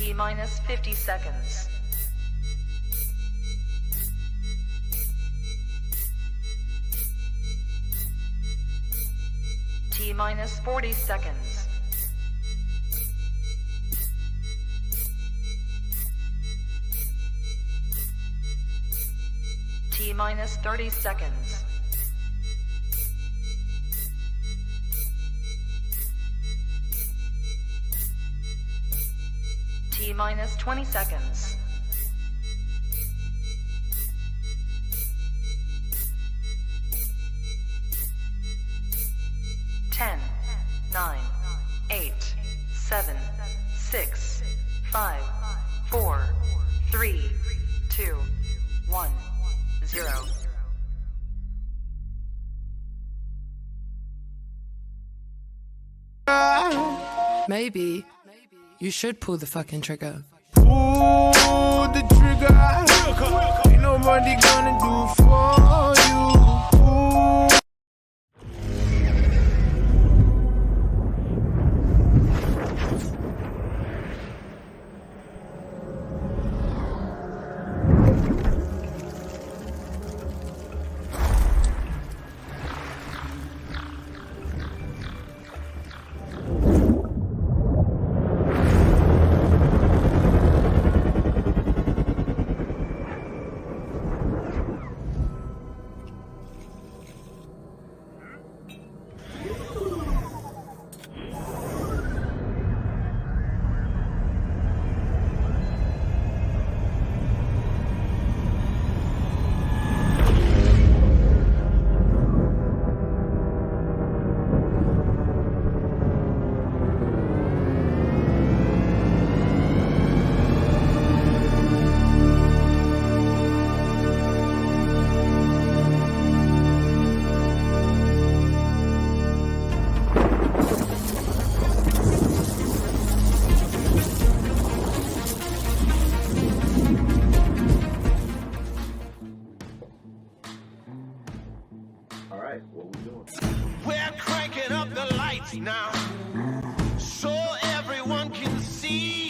T minus 50 seconds. T minus 40 seconds. T minus 30 seconds. T minus 20 seconds. Ten, 9, 8, 7, 6, 5, 4, 3, 2, 1, 0. Maybe you should pull the fucking trigger. Pull the trigger. Ain't nobody gonna do for you. We're cranking up the lights now, so everyone can see.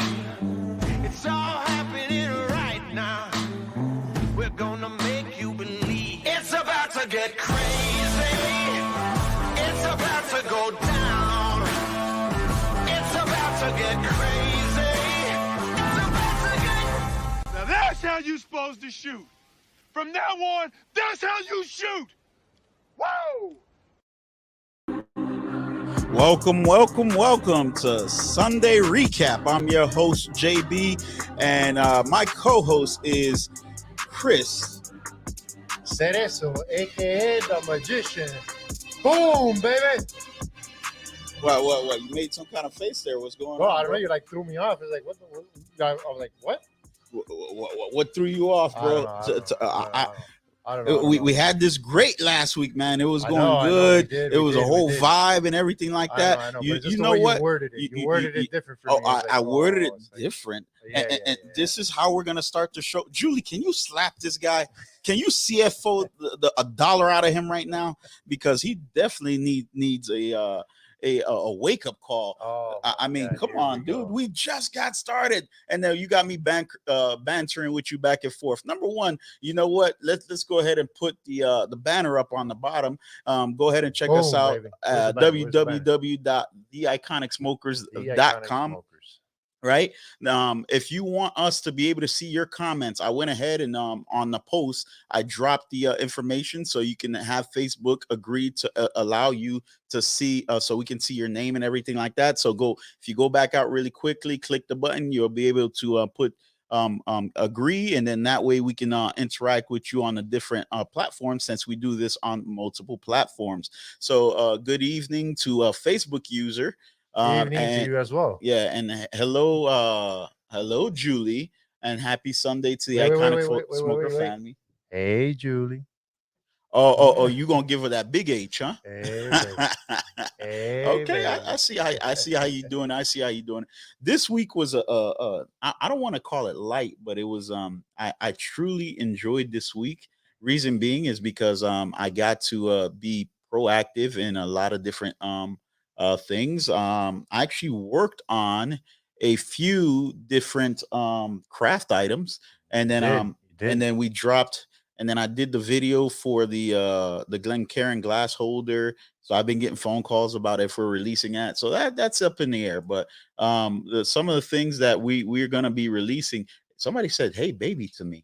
It's all happening right now. We're gonna make you believe. It's about to get crazy. It's about to go down. It's about to get crazy. It's about to get... Now that's how you supposed to shoot. From now on, that's how you shoot. Whoa! Welcome to Sunday Recap. I'm your host, JB, and my co-host is Chris. Cerezo, a.k.a. the magician. Boom, baby! What? You made some kind of face there. What's going Bro, on? I don't know. You like threw me off. It's like, what? I was like, what? What threw you off, bro? I don't know. We had this great last week, man. It was going good. It was a whole vibe and everything like that. I know. You know what? You worded it. You worded it different for me. I worded it different. Yeah, and this is how we're gonna start the show. Julie, can you slap this guy? Can you CFO a dollar out of him right now? Because he definitely needs a wake up call. I mean, come on, dude. We just got started, and now you got me bantering with you back and forth. Number one, you know what? Let's go ahead and put the banner up on the bottom. Go ahead and check us out at www.theiconicSmokers.com. Right. If you want us to be able to see your comments, I went ahead and on the post, I dropped the information so you can have Facebook agree to allow you to see so we can see your name and everything like that. So if you go back out really quickly, click the button, you'll be able to put agree, and then that way we can interact with you on the different platforms, since we do this on multiple platforms. So good evening to a Facebook user. Evening to you as well. Yeah, and hello, Julie, and happy Sunday to the Iconic Smoker family. Hey, Julie. Oh, you gonna give her that big H, huh? Hey, okay, I see how you doing. I see how you doing. This week was I don't want to call it light, but it was I truly enjoyed this week. Reason being is because I got to be proactive in a lot of different things. I actually worked on a few different craft items, and then we dropped. And then I did the video for the Glencairn glass holder. So I've been getting phone calls about if we're releasing that. So that's up in the air. But some of the things that we're gonna be releasing. Somebody said, "Hey, baby," to me.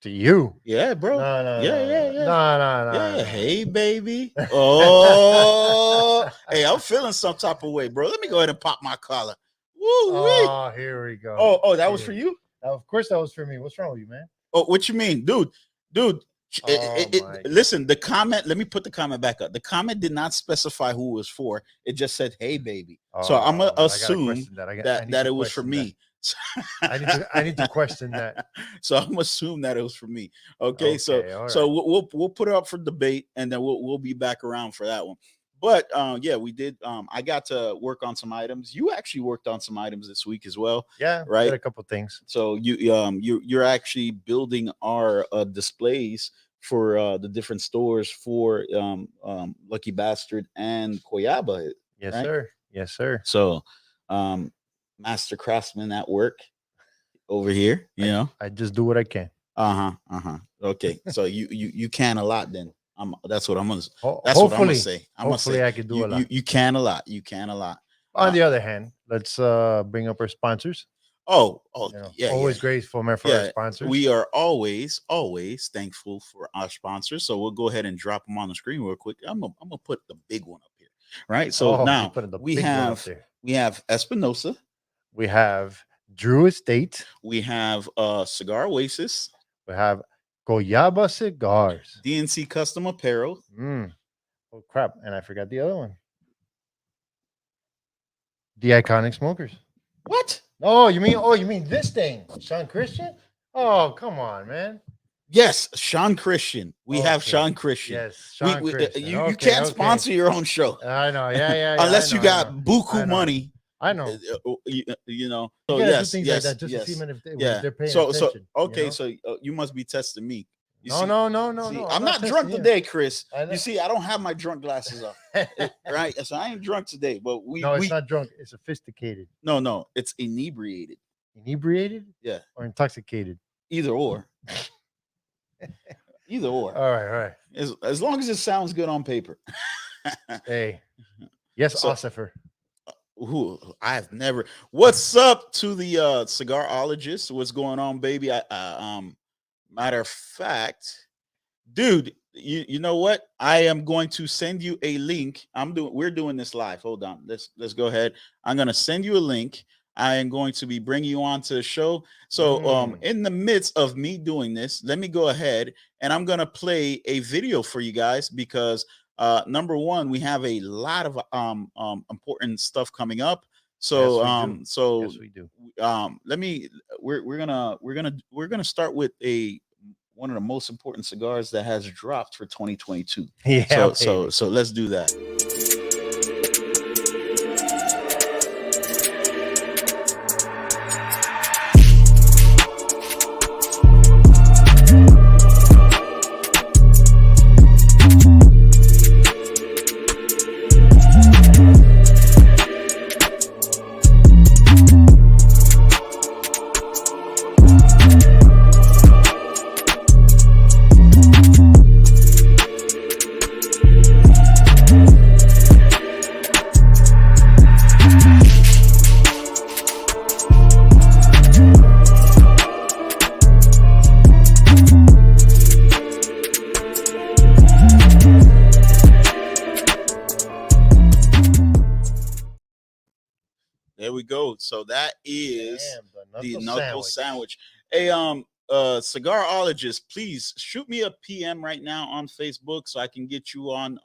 To you? Yeah, bro. No. Yeah. Hey, baby. Oh, hey, I'm feeling some type of way, bro. Let me go ahead and pop my collar. Woo! Oh, here we go. Oh, that was for you? Of course, that was for me. What's wrong with you, man? Oh, what you mean, dude? Listen, the comment, let me put the comment back up. The comment did not specify who it was for. It just said, "Hey, baby." So I'm gonna assume that it was for me. I need to question that. So I'm gonna assume that it was for me. Okay, so we'll put it up for debate, and then we'll be back around for that one. But yeah, we did. I got to work on some items. You actually worked on some items this week as well. Yeah, right. Did a couple things. So you're actually building our displays for the different stores for Lucky Bastard and Coyaba. Yes, right? sir. Yes, sir. So master craftsman at work over here. You know, I just do what I can. Okay, so you can a lot then. That's what I'm gonna. That's what I'm gonna say. Hopefully, I can do a lot. You can a lot. You can a lot. On the other hand, let's bring up our sponsors. Yeah. Always grateful, man, for our sponsors. We are always thankful for our sponsors. So we'll go ahead and drop them on the screen real quick. I'm gonna put the big one up here, right? So now we have Espinosa, we have Drew Estate, we have Cigar Oasis, we have Coyaba Cigars, DNC Custom Apparel. Oh crap! And I forgot the other one. The Iconic Smokers. What? Oh, you mean this thing, Sean Christian? Oh, come on, man. Yes, Sean Christian. We have Sean Christian. Yes, Sean Christian. You can't sponsor your own show. I know. Yeah. Unless you got buku money. I know. You know. So you yes. Like that just to see if they're paying attention. So you must be testing me. No. I'm not drunk today, Chris. You see, I don't have my drunk glasses on. Right? So I ain't drunk today, but it's not drunk. It's sophisticated. No, it's inebriated. Inebriated? Yeah. Or intoxicated? Either or. Either or. All right. As long as it sounds good on paper. Hey. Yes, Ossifer. Who I've never. What's up to the cigarologist? What's going on, baby? Matter of fact, dude, you know what? I am going to send you a link. We're doing this live. Hold on. Let's go ahead. I'm going to send you a link. I am going to be bringing you on to the show. So in the midst of me doing this, let me go ahead and I'm going to play a video for you guys because number one, we have a lot of important stuff coming up. So yes, we do. We're gonna start with one of the most important cigars that has dropped for 2022. Yeah. So let's do that. There we go. So that is the knuckle sandwich. Hey, cigarologist, please shoot me a PM right now on Facebook so I can get you on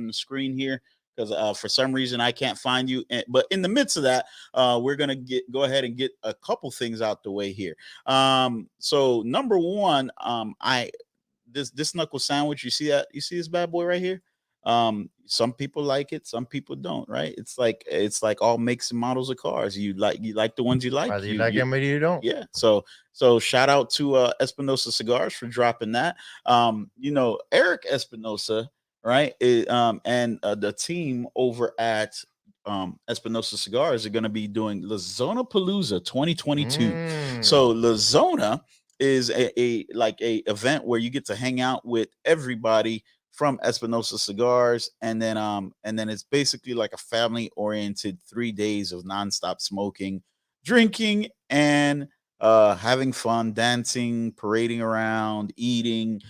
the screen here because for some reason I can't find you. But in the midst of that, we're gonna go ahead and get a couple things out the way here. So number one, this knuckle sandwich, you see that? You see this bad boy right here? Some people like it, some people don't, right? It's like all makes and models of cars. You like the ones you like. Whether you like them or you don't. Yeah. So shout out to Espinosa Cigars for dropping that. Eric Espinosa, right? And the team over at Espinosa Cigars are going to be doing LaZona Palooza 2022. So LaZona is a event where you get to hang out with everybody from Espinosa Cigars, and then it's basically like a family oriented 3 days of nonstop smoking, drinking, and having fun, dancing, parading around, eating.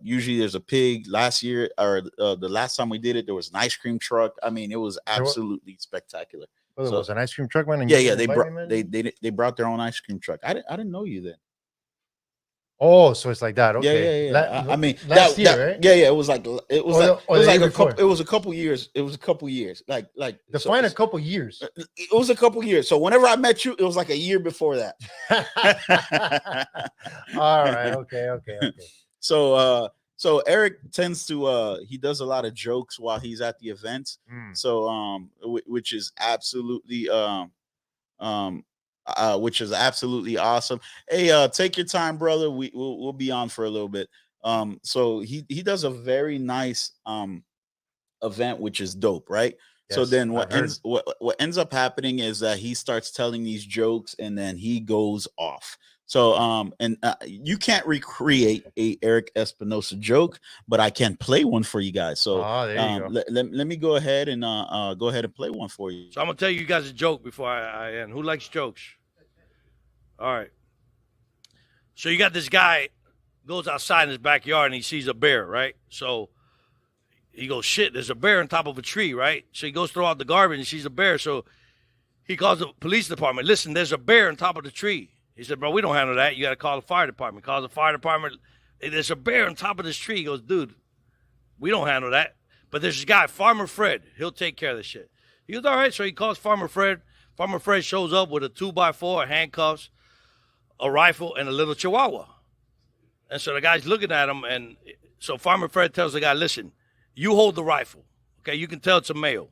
Usually there's a pig. Last year, or the last time we did it, there was an ice cream truck. I mean, it was absolutely spectacular. Well, there was an ice cream truck, man. Yeah, they brought their own ice cream truck. I didn't know you then. Oh, so it's like that. Okay. Yeah. I mean, last year, right? Yeah. It was a couple years. It was a couple years. Like define a couple years. It was a couple years. So whenever I met you, it was like a year before that. All right. Okay. So Eric tends to he does a lot of jokes while he's at the events. So which is absolutely awesome. Hey, take your time, brother. We'll be on for a little bit. So he does a very nice event, which is dope, right? Yes, so then what ends up happening is that he starts telling these jokes and then he goes off. So you can't recreate a Eric Espinosa joke, but I can play one for you guys. So let me go ahead and play one for you. So I'm gonna tell you guys a joke before I end. Who likes jokes? All right. So you got this guy goes outside in his backyard and he sees a bear, right? So he goes, shit, there's a bear on top of a tree, right? So he goes throw out the garbage and sees a bear. So he calls the police department. Listen, there's a bear on top of the tree. He said, bro, we don't handle that. You got to call the fire department. Calls the fire department. Hey, there's a bear on top of this tree. He goes, dude, we don't handle that. But there's this guy, Farmer Fred. He'll take care of this shit. He goes, all right. So he calls Farmer Fred. Farmer Fred shows up with a 2x4, handcuffs, a rifle, and a little chihuahua. And so the guy's looking at him. And so Farmer Fred tells the guy, listen, you hold the rifle. Okay, you can tell it's a male.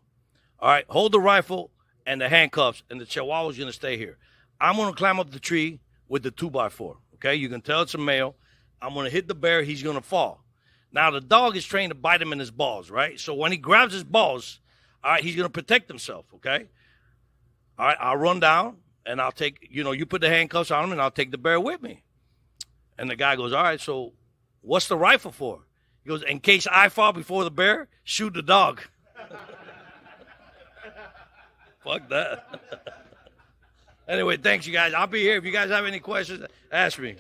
All right, hold the rifle and the handcuffs, and the chihuahua's going to stay here. I'm going to climb up the tree with the 2x4. Okay, you can tell it's a male. I'm going to hit the bear. He's going to fall. Now, the dog is trained to bite him in his balls, right? So when he grabs his balls, all right, he's going to protect himself, okay? All right, I'll run down, and I'll take, you put the handcuffs on him, and I'll take the bear with me. And the guy goes, all right, so what's the rifle for? He goes, in case I fall before the bear, shoot the dog. Fuck that. Anyway, thanks, you guys. I'll be here. If you guys have any questions, ask me.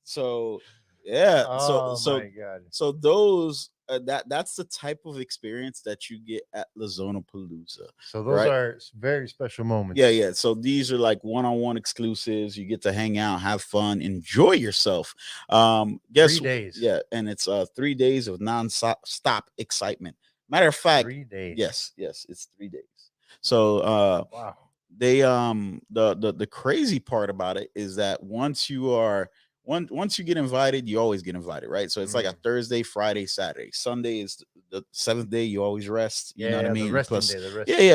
So, yeah. Oh, my God. So those that's the type of experience that you get at LaZona Palooza. So those are very special moments. Yeah. So these are like one-on-one exclusives. You get to hang out, have fun, enjoy yourself. 3 days. Yeah, and it's 3 days of non-stop excitement. Matter of fact, 3 days. Yes, it's 3 days. So wow. They the crazy part about it is that once you get invited, you always get invited, right? So it's like a Thursday, Friday, Saturday. Sunday is the 7th day. You always rest. You know what I mean? Plus,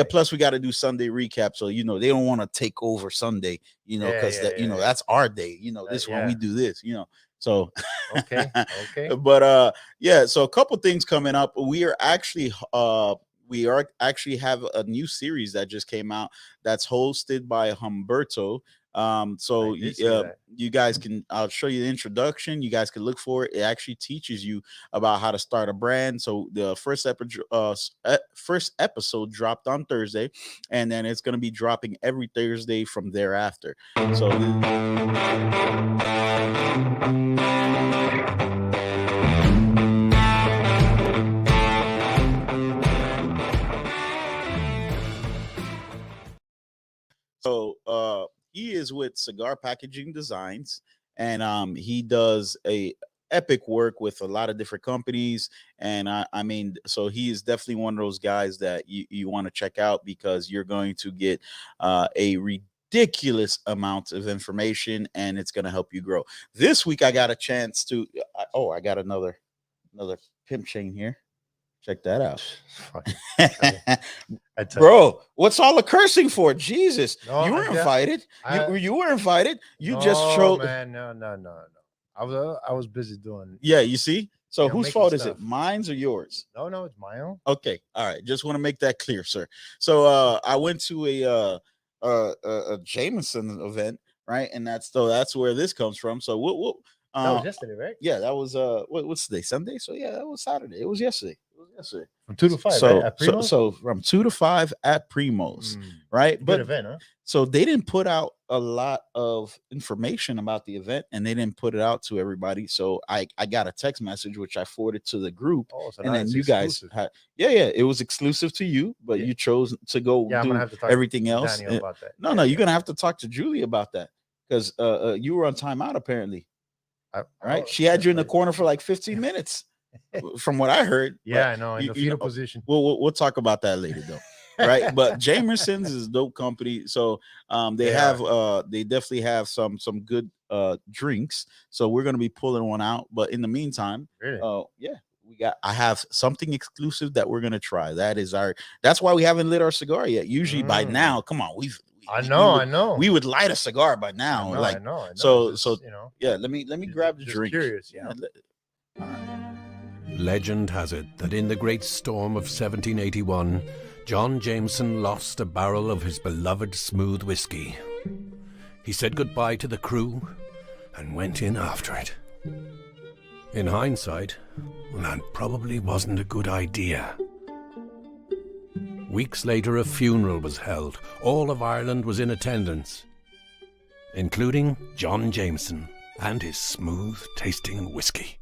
plus we got to do Sunday recap. So they don't want to take over Sunday. Because that's our day. This one we do this. So okay. But so a couple things coming up. We actually have a new series that just came out that's hosted by Humberto. So you guys can, I'll show you the introduction. You guys can look for it. It actually teaches you about how to start a brand. So the first episode dropped on Thursday, and then it's going to be dropping every Thursday from thereafter. So he is with Cigar Packaging Designs, and he does a epic work with a lot of different companies. And so he is definitely one of those guys that you want to check out, because you're going to get a ridiculous amount of information, and it's going to help you grow. This week I got a chance to I got another pimp chain here. Check that out. Bro, what's all the cursing for? Jesus. No, you were invited. You were invited. You just showed. Man, no. I was busy doing. Yeah, you see? So You know, whose making fault is stuff. it? Mine's or yours? No, it's my own. Okay, all right. Just want to make that clear, sir. So I went to a Jameson event, right? And that's where this comes from. So we'll That was yesterday, right? yeah, that was what's today? Sunday. So yeah, that was Saturday. It was yesterday. From 2 to 5, So right? At Primo's? so from 2 to 5 at Primo's, right? Good But event, huh? so they didn't put out a lot of information about the event, and they didn't put it out to everybody. So I got a text message which I forwarded to the group, Oh, so and now then it's you guys exclusive. had it was exclusive to you, but you chose to go Yeah, I'm do gonna have to talk everything to else. Daniel about that. No, you're gonna have to talk to Julie about that because you were on timeout apparently, right? She had you in the corner for like 15 minutes, from what I heard. Yeah, but I know, in the fetal position. We'll talk about that later though. Right, but Jameson's is a dope company, so they definitely have some good drinks, so we're gonna be pulling one out. But in the meantime, really? I have something exclusive that we're gonna try. That's why we haven't lit our cigar yet. Usually by now, come on, I know we would light a cigar by now. I know. So Just, you know, yeah, let me grab the just drink. Curious, Legend has it that in the great storm of 1781, John Jameson lost a barrel of his beloved smooth whiskey. He said goodbye to the crew and went in after it. In hindsight, that probably wasn't a good idea. Weeks later, a funeral was held. All of Ireland was in attendance, including John Jameson and his smooth-tasting whiskey.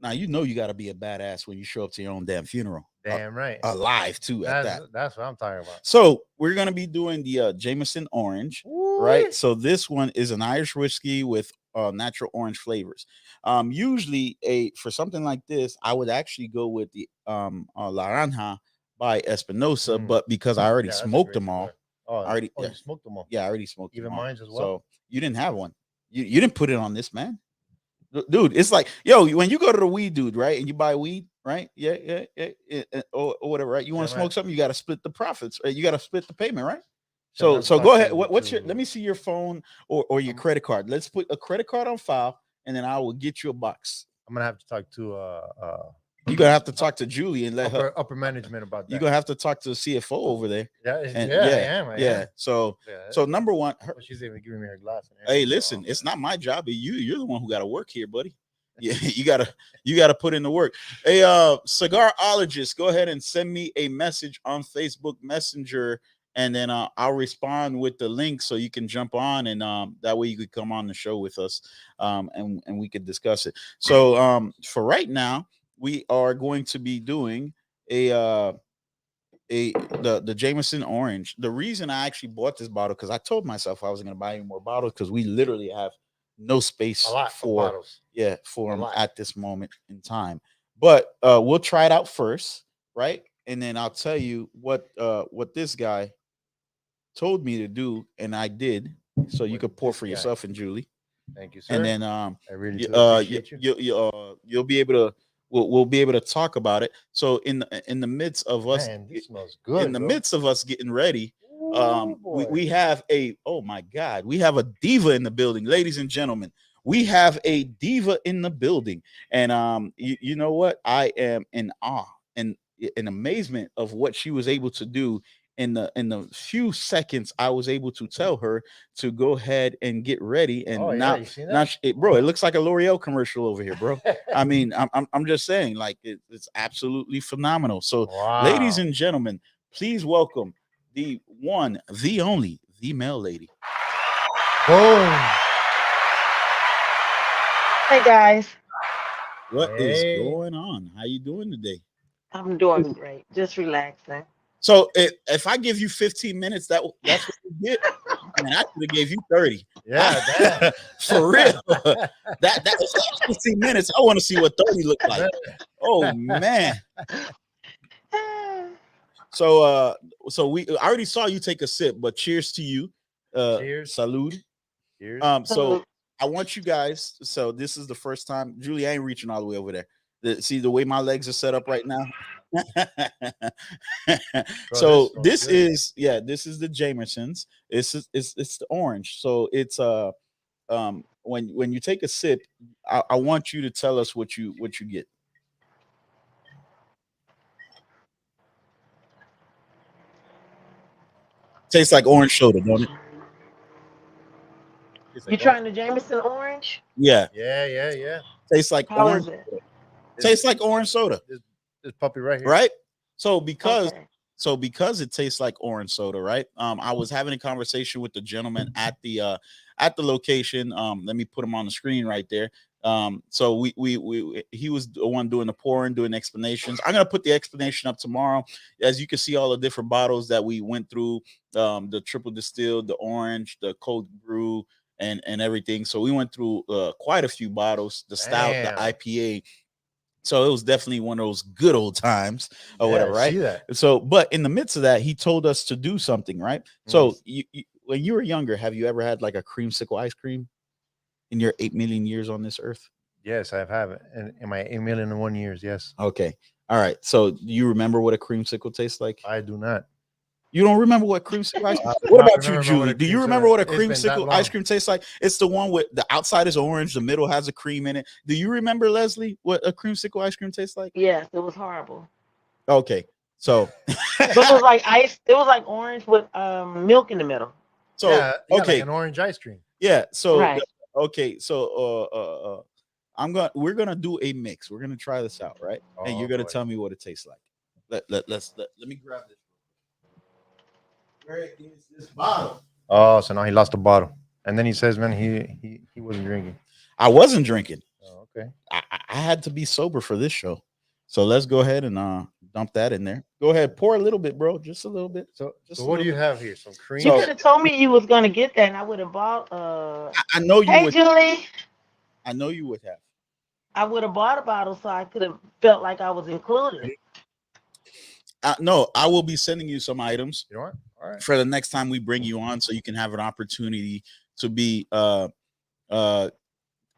Now you know you got to be a badass when you show up to your own damn funeral. Damn right. Alive too at that. That's what I'm talking about. So we're gonna be doing the Jameson Orange, right? So this one is an Irish whiskey with natural orange flavors. Usually for something like this, I would actually go with the La Naranja by Espinosa, but because I already smoked them all. You smoked them all. Yeah, I already smoked even them all. mine as well. So you didn't have one. You didn't put it on this, man. Dude, it's like, yo, when you go to the weed dude, right, and you buy weed, right? Yeah, or whatever, right? You want to smoke something, you got to split the profits, right? You got to split the payment, right? So go ahead. What's your? Let me see your phone or your credit card. Let's put a credit card on file, and then I will get you a box. I'm gonna have to talk to You're gonna have to talk to Julie and let her upper management about that. You're gonna have to talk to the CFO over there. I am. So number one, she's even giving me her glass. Hey, listen, it's not my job. You're the one who got to work here, buddy. Yeah, you gotta put in the work. Hey, cigarologist, go ahead and send me a message on Facebook Messenger, and then I'll respond with the link so you can jump on, and that way you could come on the show with us, and we could discuss it. So for right now, we are going to be doing the Jameson Orange. The reason I actually bought this bottle, because I told myself I wasn't going to buy any more bottles because we literally have no space for them at this moment in time. But we'll try it out first, right? And then I'll tell you what this guy told me to do, and I did. So you could pour for yourself and Julie. Thank you, sir. And then I really appreciate you. You'll be able to. We'll be able to talk about it. So in the midst of us, this smells good. In the midst of us getting ready, we have we have a diva in the building, ladies and gentlemen. We have a diva in the building, and you know what? I am in awe and in amazement of what she was able to do in the few seconds I was able to tell her to go ahead and get ready. And bro, it looks like a L'Oreal commercial over here, bro. I mean, I'm just saying, like, it's absolutely phenomenal. So, ladies and gentlemen, please welcome the one, the only, the mail lady. Boom. Hey guys. What is going on? How you doing today? I'm doing great. Just relaxing. So if I give you 15 minutes, that's what you get. I mean, I could have gave you 30. Yeah, for real. That 15 minutes. I want to see what 30 look like. Oh man. So I already saw you take a sip, but cheers to you. Cheers. Salud. Cheers. So I want you guys. So this is the first time, Julie. I ain't reaching all the way over there. See the way my legs are set up right now. So this is the Jamesons. It's the orange. So it's when you take a sip, I want you to tell us what you get. Tastes like orange soda, don't it? You trying the Jameson orange? Yeah. Yeah. Tastes like How orange. is it? Tastes like orange soda. This puppy right here. Right? So because Okay. it tastes like orange soda, right? I was having a conversation with the gentleman at the location. Let me put him on the screen right there. So we he was the one doing the pouring, doing explanations. I'm gonna put the explanation up tomorrow. As you can see, all the different bottles that we went through, the triple distilled, the orange, the cold brew, and everything. So we went through quite a few bottles, the stout, the IPA. So it was definitely one of those good old times or whatever, right? See that. So, but in the midst of that, he told us to do something, right? So you, when you were younger, have you ever had like a creamsicle ice cream in your 8 million years on this earth? Yes, I have it. In my 8,000,001 years, yes. Okay. All right. So do you remember what a creamsicle tastes like? I do not. You don't remember what creamsicle ice cream? I do What not about you, remember Julie? what a Do you creamsicle- remember what a it's been that creamsicle ice long. cream tastes like? It's the one with the outside is orange, the middle has a cream in it. Do you remember, Leslie, what a creamsicle ice cream tastes like? Yes, it was horrible. Okay. So But it was like ice. It was like orange with milk in the middle. so yeah, okay. like an orange ice cream. Yeah. So Right. okay. So we're gonna do a mix. We're gonna try this out, right? And you're gonna tell me what it tastes like. Let me grab this. Where is this bottle? Oh, so now he lost the bottle, and then he says, "Man, he wasn't drinking." I wasn't drinking. Oh, okay. I had to be sober for this show. So let's go ahead and dump that in there. Go ahead, pour a little bit, bro. Just a little bit. So Just so a what do little you have here? Some cream. You could have told me you was gonna get that, and I would have bought. I know you Hey, would. Julie. I know you would have. I would have bought a bottle so I could have felt like I was included. No, I will be sending you some items. You know what? All right. For the next time we bring you on, so you can have an opportunity to be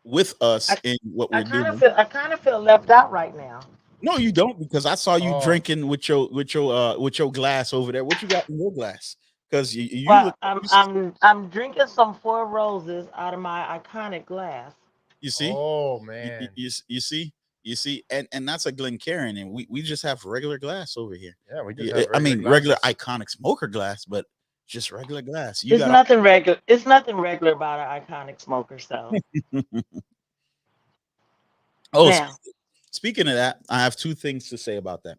with us in what we're doing. I kind of feel left out right now. No, you don't, because I saw you Oh. drinking with your glass over there. What you got in your glass? Because you Well, look, I'm drinking some Four Roses out of my iconic glass. you see, Oh you, man. you see, and that's a Glencairn, and we just have regular glass over here. Yeah, we just. Yeah, have I mean, regular glasses. iconic smoker glass, but just regular glass. You There's got nothing regular. It's nothing regular about an iconic smoker. So oh, now, speaking of that, I have two things to say about that.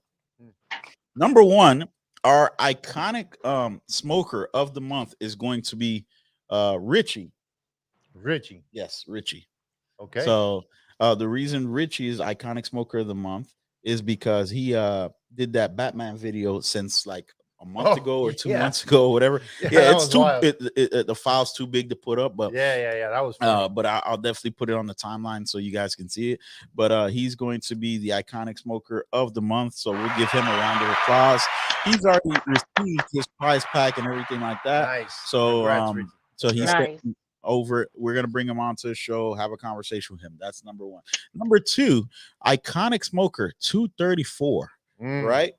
Number one, our iconic smoker of the month is going to be Richie. Richie. Yes, Richie. Okay. So the reason Richie is iconic smoker of the month is because he did that Batman video since like a month ago or 2 months ago or whatever. Yeah, it's was too wild. the file's too big to put up, but Yeah. That was. Funny. but I'll definitely put it on the timeline so you guys can see it. But he's going to be the iconic smoker of the month, so we'll give him a round of applause. He's already received his prize pack and everything like that. Nice. So Congrats, Richie. so he's nice. over. We're gonna bring him onto the show, have a conversation with him. That's number one. Number two, iconic smoker 234. Right.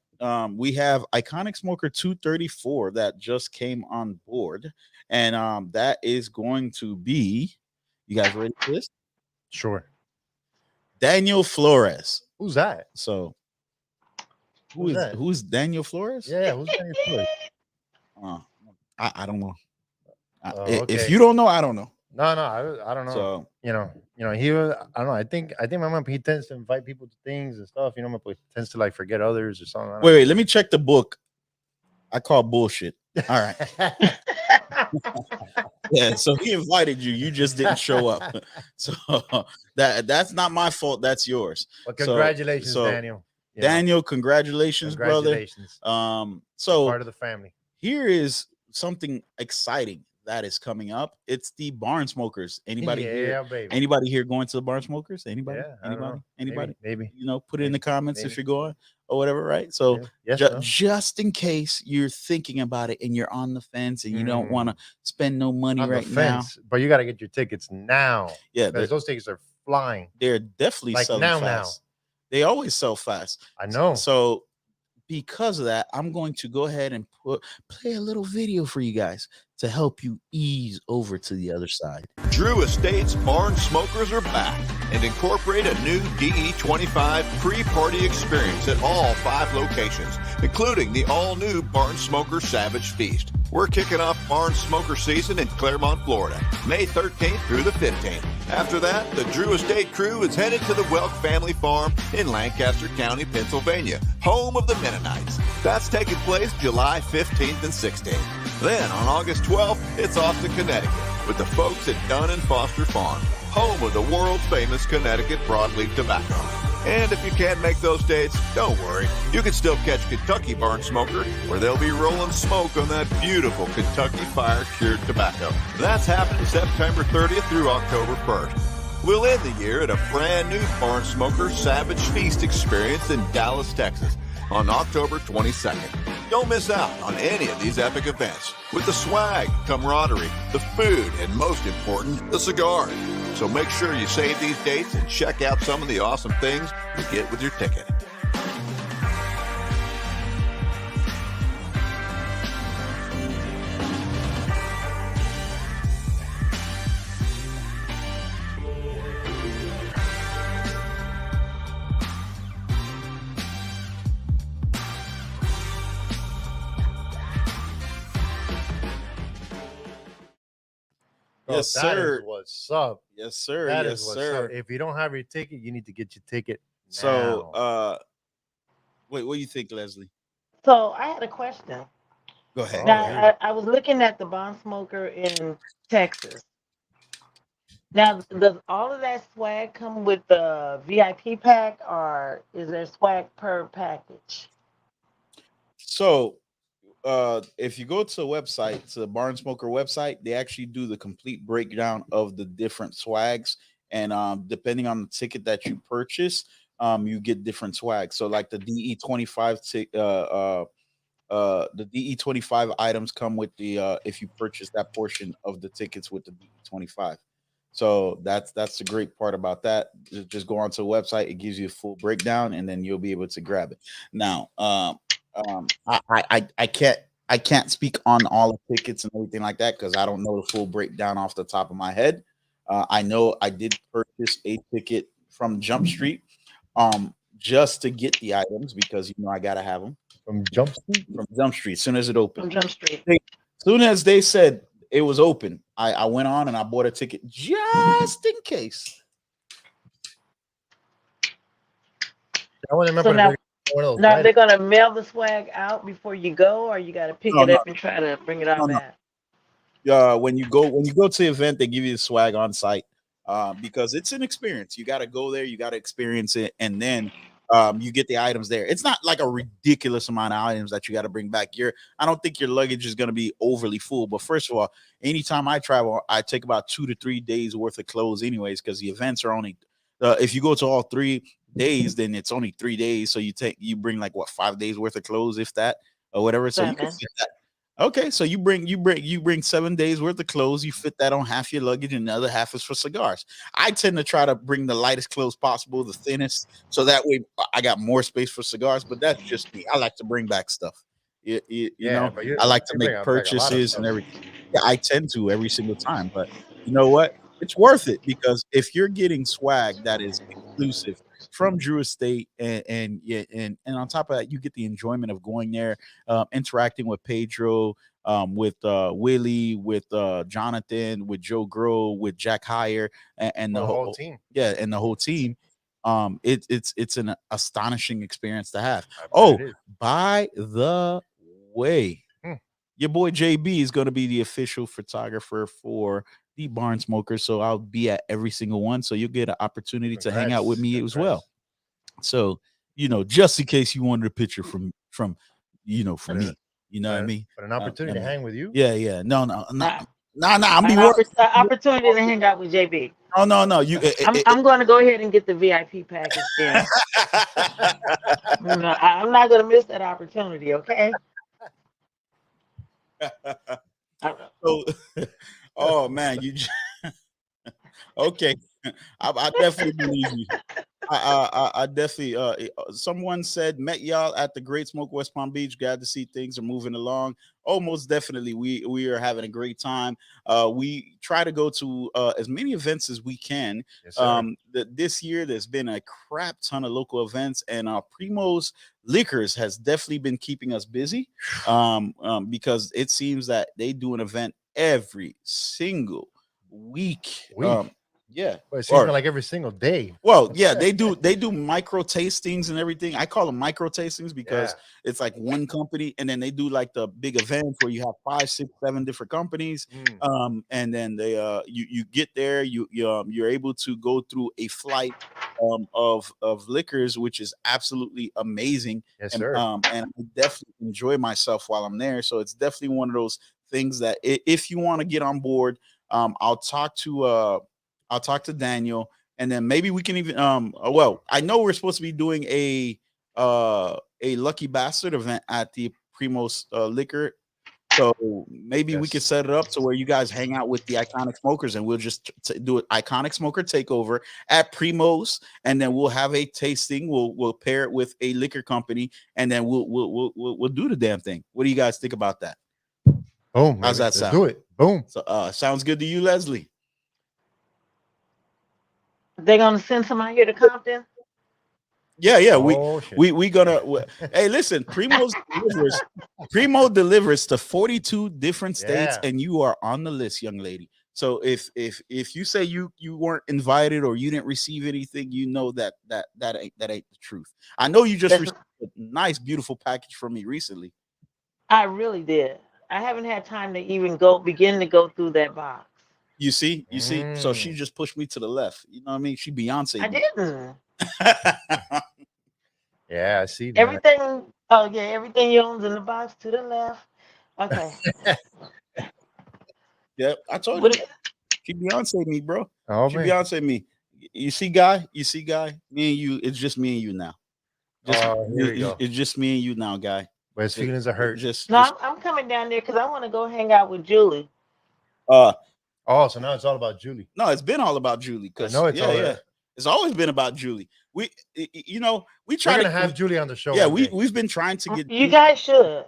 We have iconic smoker 234 that just came on board, and that is going to be, you guys ready for this? Sure. Daniel Flores. Who's that? So Who's that? who's Daniel Flores? Yeah. Who's Daniel Flores? I don't know. Oh, If okay. you don't know, I don't know. No, I don't know. So you know, he was. I don't know. I think my mom, he tends to invite people to things and stuff. You know, but tends to like forget others or something. I don't wait, let me check the book. I call bullshit. All right. Yeah, so he invited you. You just didn't show up. So that's not my fault. That's yours. Well, congratulations, Daniel. You know, Daniel, congratulations, congratulations. brother. So Part of the family. here is something exciting that is coming up. It's the Barn Smokers. Anybody here? Baby. Anybody here going to the Barn Smokers? Anybody? Yeah, I don't know. Anybody? Maybe. You know, put it in the comments if maybe. you're going or whatever, right? So Yes, just in case you're thinking about it and you're on the fence and you don't want to spend no money on right the now. fence, but you got to get your tickets now. Yeah, because those tickets are flying. they're definitely Like selling now. fast. They always sell fast. I know. So because of that, I'm going to go ahead and play a little video for you guys. to help you ease over to the other side. Drew Estates Barn Smokers are back and incorporate a new DE25 pre-party experience at all 5 locations, including the all-new Barn Smoker Savage Feast. We're kicking off Barn Smoker season in Claremont, Florida, May 13th through the 15th. After that, the Drew Estate crew is headed to the Welk Family Farm in Lancaster County, Pennsylvania, home of the Mennonites. That's taking place July 15th and 16th. Then, on August 12th, it's off to Connecticut with the folks at Dunn and Foster Farm, home of the world-famous Connecticut broadleaf tobacco. And if you can't make those dates, don't worry. You can still catch Kentucky Barn Smoker, where they'll be rolling smoke on that beautiful Kentucky fire-cured tobacco. That's happening September 30th through October 1st. We'll end the year at a brand new Barn Smoker Savage Feast experience in Dallas, Texas, on October 22nd. Don't miss out on any of these epic events with the swag, camaraderie, the food, and most important, the cigars. So make sure you save these dates and check out some of the awesome things you get with your ticket. Yes, That is sir. what's up. Yes, sir. That Yes, is what's sir. up. If you don't have your ticket, you need to get your ticket now. So, wait, what do you think, Leslie? So I had a question. Go ahead. Now, I was looking at the Barn Smoker in Texas. Now, does all of that swag come with the VIP pack, or is there swag per package? So, if you go to a website, to the Barn Smoker website, they actually do the complete breakdown of the different swags, and depending on the ticket that you purchase, you get different swag. So, like the DE25 the DE25 items come with the if you purchase that portion of the tickets with the DE25. So that's the great part about that. Just go onto the website, it gives you a full breakdown, and then you'll be able to grab it. Now, I can't speak on all the tickets and everything like that because I don't know the full breakdown off the top of my head. I know I did purchase a ticket from Jump Street just to get the items because I gotta have them from Jump Street. From Jump Street, as soon as it opened. From Jump Street. As soon as they said it was open, I went on and I bought a ticket just in case. I want to remember. So now they're gonna mail the swag out before you go, or you got to pick it up and try to bring it out back. When you go to the event, they give you the swag on site because it's an experience. You got to go there, you got to experience it, and then you get the items there. It's not like a ridiculous amount of items that you got to bring back. I don't think your luggage is going to be overly full. But first of all, anytime I travel, I take about 2 to 3 days worth of clothes anyways, because the events are only if you go to all 3 days, then it's only 3 days. So you bring like 5 days worth of clothes, if that, or whatever. So you can fit that. Okay, so you bring 7 days worth of clothes. You fit that on half your luggage, and the other half is for cigars. I tend to try to bring the lightest clothes possible, the thinnest, so that way I got more space for cigars. But that's just me. I like to bring back stuff. You know, I like to make purchases and everything. Yeah, I tend to every single time. But you know what? It's worth it because if you're getting swag that is exclusive from Drew Estate, and on top of that, you get the enjoyment of going there, interacting with Pedro, with Willie, with Jonathan, with Joe Groh, with Jack Heyer, and the whole team. Yeah, and the whole team. It's an astonishing experience to have. Oh, by the way, your boy JB is going to be the official photographer for the Barn Smoker, so I'll be at every single one, so you'll get an opportunity to hang out with me as well. So just in case you wanted a picture from me, what I mean, but an opportunity to hang with you. Yeah. No. I'm be opportunity to hang out with JB. Oh no. I'm going to go ahead and get the VIP package then. I'm not going to miss that opportunity. Okay. Oh man, okay. I definitely believe you. I definitely. Someone said met y'all at the Great Smoke West Palm Beach. Glad to see things are moving along. Oh, most definitely. We are having a great time. We try to go to as many events as we can. Yes, sir. This year there's been a crap ton of local events, and Primo's Liquors has definitely been keeping us busy. Because it seems that they do an event every single week. Yeah. But it seems like every single day. Well, yeah, they do micro tastings and everything. I call them micro tastings because it's like one company, and then they do like the big events where you have 5, 6, 7 different companies. And then they you get there, you're able to go through a flight of liquors, which is absolutely amazing. Yes, and sir. And I definitely enjoy myself while I'm there. So it's definitely one of those things that if you want to get on board, I'll talk to Daniel, and then maybe we can even well, I know we're supposed to be doing a Lucky Bastard event at the Primo's Liquor. So maybe we could set it up to where you guys hang out with the iconic smokers, and we'll just do an iconic smoker takeover at Primo's, and then we'll have a tasting. We'll pair it with a liquor company, and then we'll do the damn thing. What do you guys think about that? Boom. How's that sound? Do it. Boom. So sounds good to you, Leslie? They're gonna send somebody here to Compton. Yeah. We gonna. Hey, listen, Primo delivers to 42 different states, and you are on the list, young lady. So if you say you weren't invited or you didn't receive anything, you know that ain't the truth. I know you just received a nice, beautiful package from me recently. I really did. I haven't had time to even begin to go through that box. You see. So she just pushed me to the left. You know what I mean? She Beyonce. I didn't. Yeah, I see that. Everything. Oh yeah, everything you own's in the box to the left. Okay. Yep, I told you. She Beyonce me, bro. Oh, she man. Beyonce me. You see, guy. Me and you. It's just me and you now. Here we go. It's just me and you now, guy. But his feelings are hurt. I'm coming down there because I want to go hang out with Julie. So now it's all about Julie. No, it's been all about Julie. I know it's all right. It's always been about Julie. We try to have Julie on the show. Yeah, we've been trying to get. You guys should.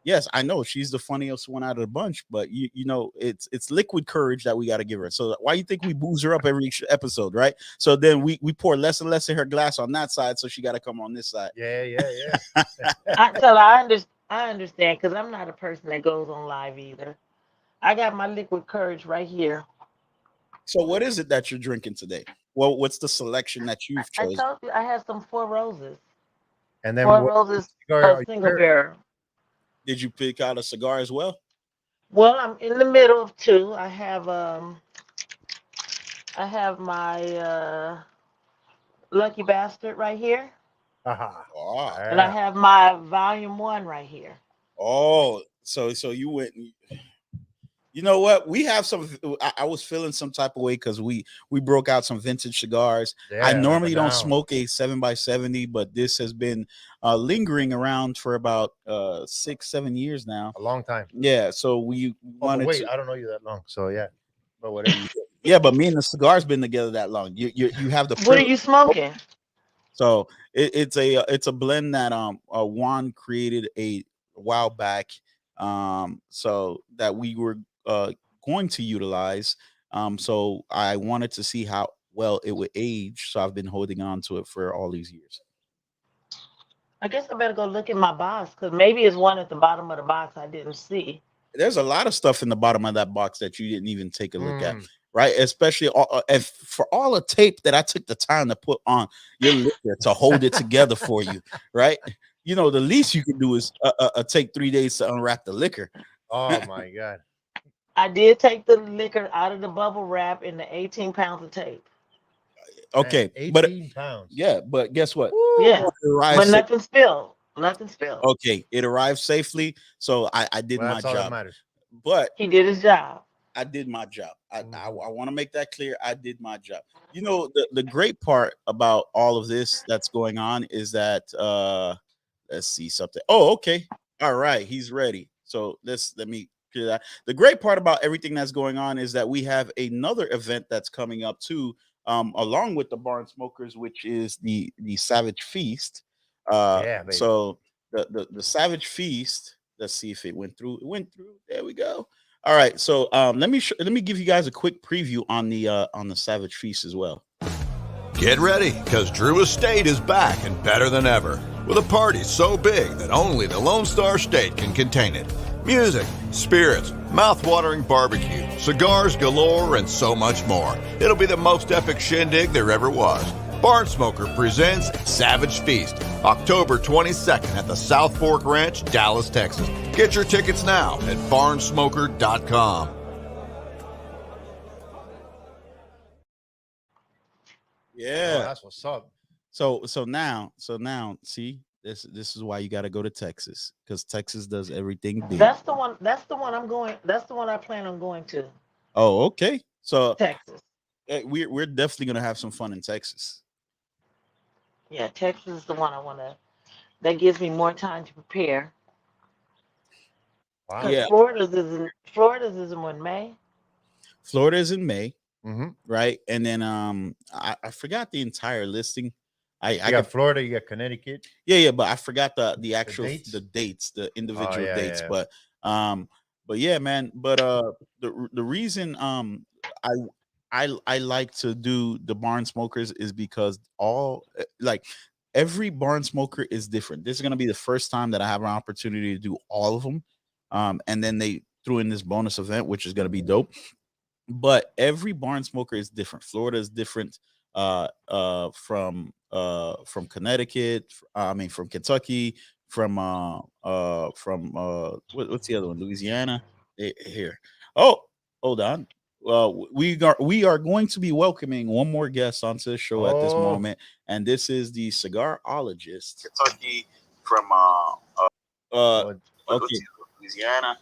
Yes, I know she's the funniest one out of the bunch, but you know it's liquid courage that we got to give her. So why you think we booze her up every episode, right? So then we pour less and less in her glass on that side, so she got to come on this side. Yeah. I understand because I'm not a person that goes on live either. I got my liquid courage right here. So what is it that you're drinking today? Well, what's the selection that you've chosen? I told you I had some Four Roses. And then Four Roses, single barrel. Did you pick out a cigar as well? Well, I'm in the middle of two. I have my Lucky Bastard right here. And I have my Volume 1 right here. Oh, so you went. You know what? We have some. I was feeling some type of way because we broke out some vintage cigars. Yeah, I normally don't smoke a 7x70, but this has been lingering around for about 6-7 years now. A long time. Yeah. So we wanted. Wait, I don't know you that long. So yeah, but whatever. Yeah, but me and the cigar's been together that long. You have the. What are you smoking? So it's a blend that Juan created a while back, so that we were going to utilize. So I wanted to see how well it would age. So I've been holding on to it for all these years. I guess I better go look at my box because maybe it's one at the bottom of the box I didn't see. There's a lot of stuff in the bottom of that box that you didn't even take a look at, right? Especially for all the tape that I took the time to put on your liquor to hold it together for you, right? You know, the least you can do is take 3 days to unwrap the liquor. Oh my God. I did take the liquor out of the bubble wrap in the 18 pounds of tape. Okay, 18 pounds. Yeah, but guess what? Yeah, but nothing spilled. Nothing spilled. Okay, it arrived safely, so I did my that's all that job. matters. But he did his job. I did my job. I want to make that clear. I did my job. You know, the great part about all of this that's going on is that let's see something. Oh, okay. All right, he's ready. So let me clear that. The great part about everything that's going on is that we have another event that's coming up too. along with the Barn Smokers, which is the Savage Feast. Yeah, baby. So the Savage Feast. Let's see if it went through. It went through. There we go. All right. So let me give you guys a quick preview on the Savage Feast as well. Get ready, because Drew Estate is back and better than ever, with a party so big that only the Lone Star State can contain it. Music, spirits, mouth-watering barbecue, cigars galore, and so much more. It'll be the most epic shindig there ever was. Barn Smoker presents Savage Feast, October 22nd at the South Fork Ranch, Dallas, Texas. Get your tickets now at barnsmoker.com. Yeah, that's what's up. So now, see, this is why you got to go to Texas, because Texas does everything big. That's the one I'm going. That's the one I plan on going to. Oh, okay. So Texas. We're definitely gonna have some fun in Texas. Yeah, Texas is the one I want to. That gives me more time to prepare. Wow. Yeah. Florida's is in May. Florida is in May, Mm-hmm. right? And then I forgot the entire listing. I got Florida, you got Connecticut. Yeah, but I forgot the actual dates? the individual yeah, dates. yeah. But yeah, man. But the reason I like to do the Barn Smokers is because every Barn Smoker is different. This is gonna be the first time that I have an opportunity to do all of them. And then they threw in this bonus event, which is gonna be dope. But every Barn Smoker is different. Florida is different from Connecticut. From Kentucky. From what's the other one? Louisiana. Here. Oh, hold on. We are going to be welcoming one more guest onto the show at this moment, and this is the cigarologist. Kentucky from okay, Louisiana.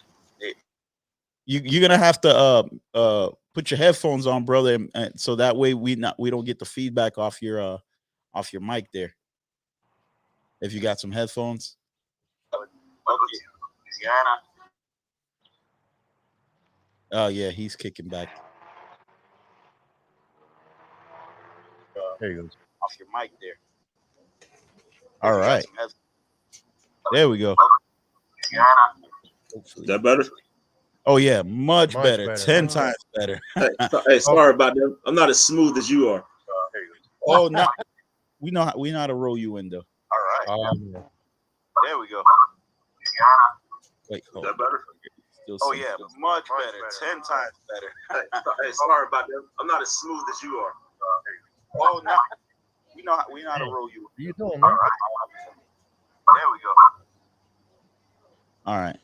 You're gonna have to put your headphones on, brother, and so that way we don't get the feedback off your mic there. If you got some headphones. Louisiana. Oh yeah, he's kicking back. There you go. Off your mic there. All right. There we go. Is that better? Oh yeah, much better. 10 times better. Hey, sorry about that. I'm not as smooth as you are. Oh no, we know how to roll you in though. All right. There we go. Wait, hold Is that better? Oh yeah, much better. 10 times better. Hey, sorry about that. I'm not as smooth as you are. Oh no, we know how to roll you. What are you doing, man? There we go. All right.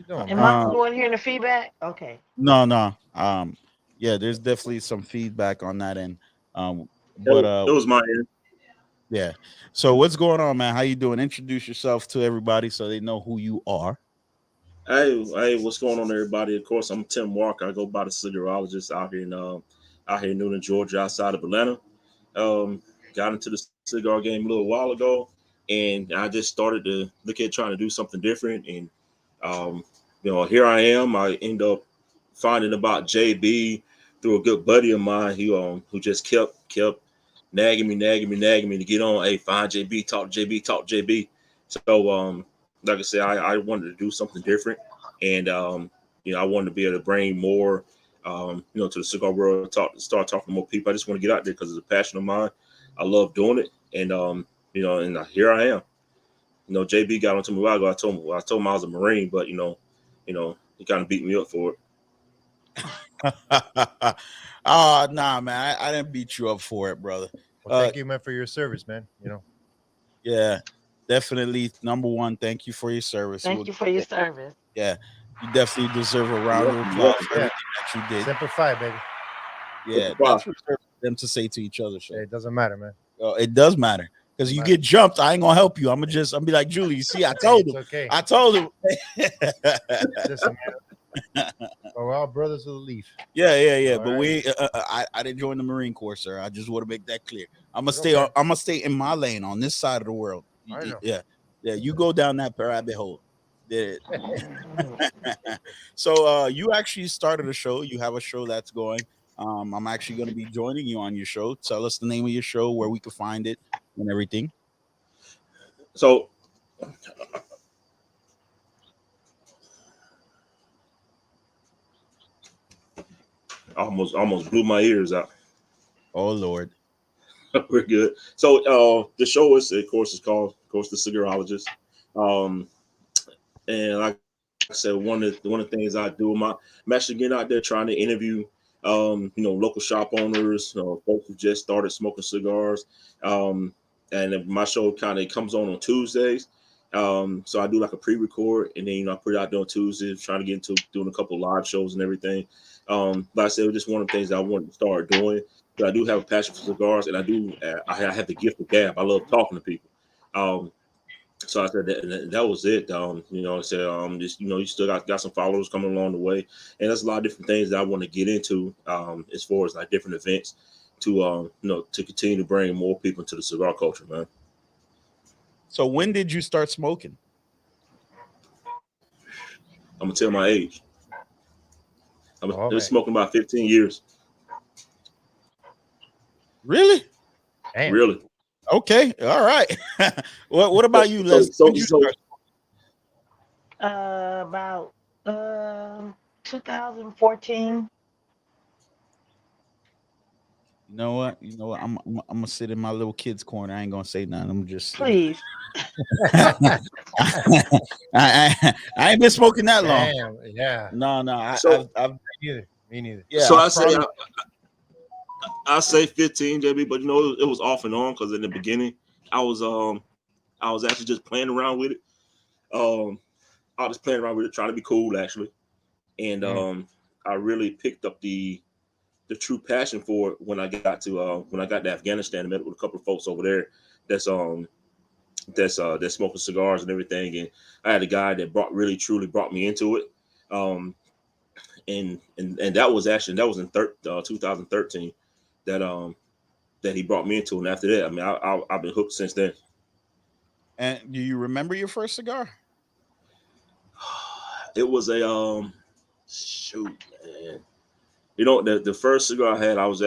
Am I going here in the feedback? Okay. No. Yeah, there's definitely some feedback on that end. But it was my end. Yeah. So what's going on, man? How you doing? Introduce yourself to everybody so they know who you are. Hey, what's going on, everybody? Of course, I'm Tim Walker. I go by the cigarologist out here in Newnan, Georgia, outside of Atlanta. Got into the cigar game a little while ago, and I just started to look at trying to do something different. And here I am. I end up finding about JB through a good buddy of mine who just kept nagging me to get on. Hey, find JB, talk JB. So like I said, I wanted to do something different, and I wanted to be able to bring more to the cigar world, start talking to more people. I just want to get out there because it's a passion of mine. I love doing it, and and here I am. JB got onto me a while ago. I told him I was a Marine, but he kind of beat me up for it. Oh, nah, man. I didn't beat you up for it, brother. Well, thank you, man, for your service, man. Yeah, definitely. Number one, thank you for your service. Thank you for your service. Yeah, you definitely deserve a round of applause for everything that you did. Simplify, baby. Yeah, that's for them to say to each other. So. It doesn't matter, man. It does matter. Because you get jumped, I ain't gonna help you. I'm be like, Julie, you see, I told him. Okay. I told him. Listen, we're all brothers of the leaf. Yeah. All but right. I didn't join the Marine Corps, sir. I just want to make that clear. I'm gonna stay in my lane on this side of the world. I know. Yeah. You go down that rabbit hole. Yeah. So you actually started a show. You have a show that's going. I'm actually going to be joining you on your show. Tell us the name of your show, where we can find it, and everything. So almost blew my ears out. Oh Lord. We're good. So the show is, of course, the Cigarologist. And like I said, one of the things I do, I'm actually getting out there trying to interview local shop owners, folks who just started smoking cigars. And my show kind of comes on Tuesdays. So I do like a pre-record, and then I put it out there on Tuesdays, trying to get into doing a couple of live shows and everything. Like I said, it was just one of the things that I wanted to start doing. But I do have a passion for cigars, and I have the gift of gab. I love talking to people. So I said that was it. I said, just you still got some followers coming along the way, and there's a lot of different things that I want to get into, as far as like different events to to continue to bring more people into the cigar culture, man. So when did you start smoking? I'm gonna tell my age. I've been smoking about 15 years. Really? Damn. Really? Okay. All right. What about you, Les? About 2014. You know what? I'm gonna sit in my little kid's corner. I ain't gonna say nothing. I'm just Please. I ain't been smoking that long. Damn, yeah. No. Me neither. Yeah. So I say 15, JB, but it was off and on because in the beginning I was actually just playing around with it. I was just playing around with it, trying to be cool actually, and I really picked up the true passion for it when I got to Afghanistan. I met with a couple of folks over there that's smoking cigars and everything, and I had a guy that truly brought me into it. And that was in 2013 that he brought me into, and after that, I mean, I've been hooked since then. And do you remember your first cigar? It was a shoot, man. The first cigar I had, I was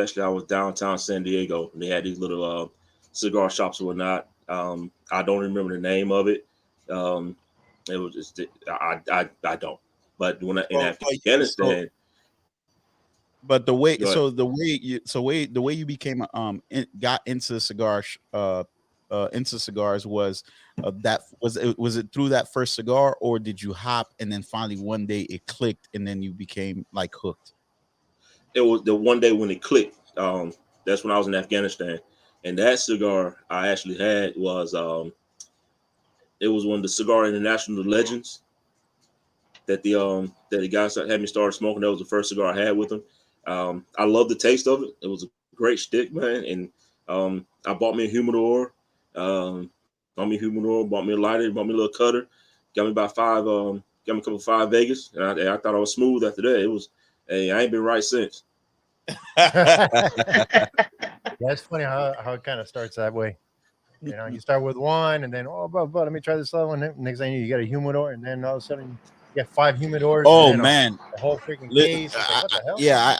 downtown San Diego, and they had these little cigar shops or whatnot. I don't remember the name of it. It was just I don't. But when in Afghanistan. But the way you became got into cigars was was it through that first cigar, or did you hop and then finally one day it clicked and then you became like hooked? It was the one day when it clicked. That's when I was in Afghanistan, and that cigar I actually had was it was one of the Cigar International Legends that the guys that had me started smoking. That was the first cigar I had with them. I love the taste of it. It was a great stick, man. And I bought me a humidor. Bought me a lighter, bought me a little cutter. Got me about a couple of 5 Vegas. And I thought I was smooth after that. It was, hey, I ain't been right since. Yeah, it's funny how it kind of starts that way. You start with one, and then but let me try this other one. Next thing you got a humidor, and then all of a sudden you got 5 humidors. Oh man, the whole freaking case. What the hell? Yeah,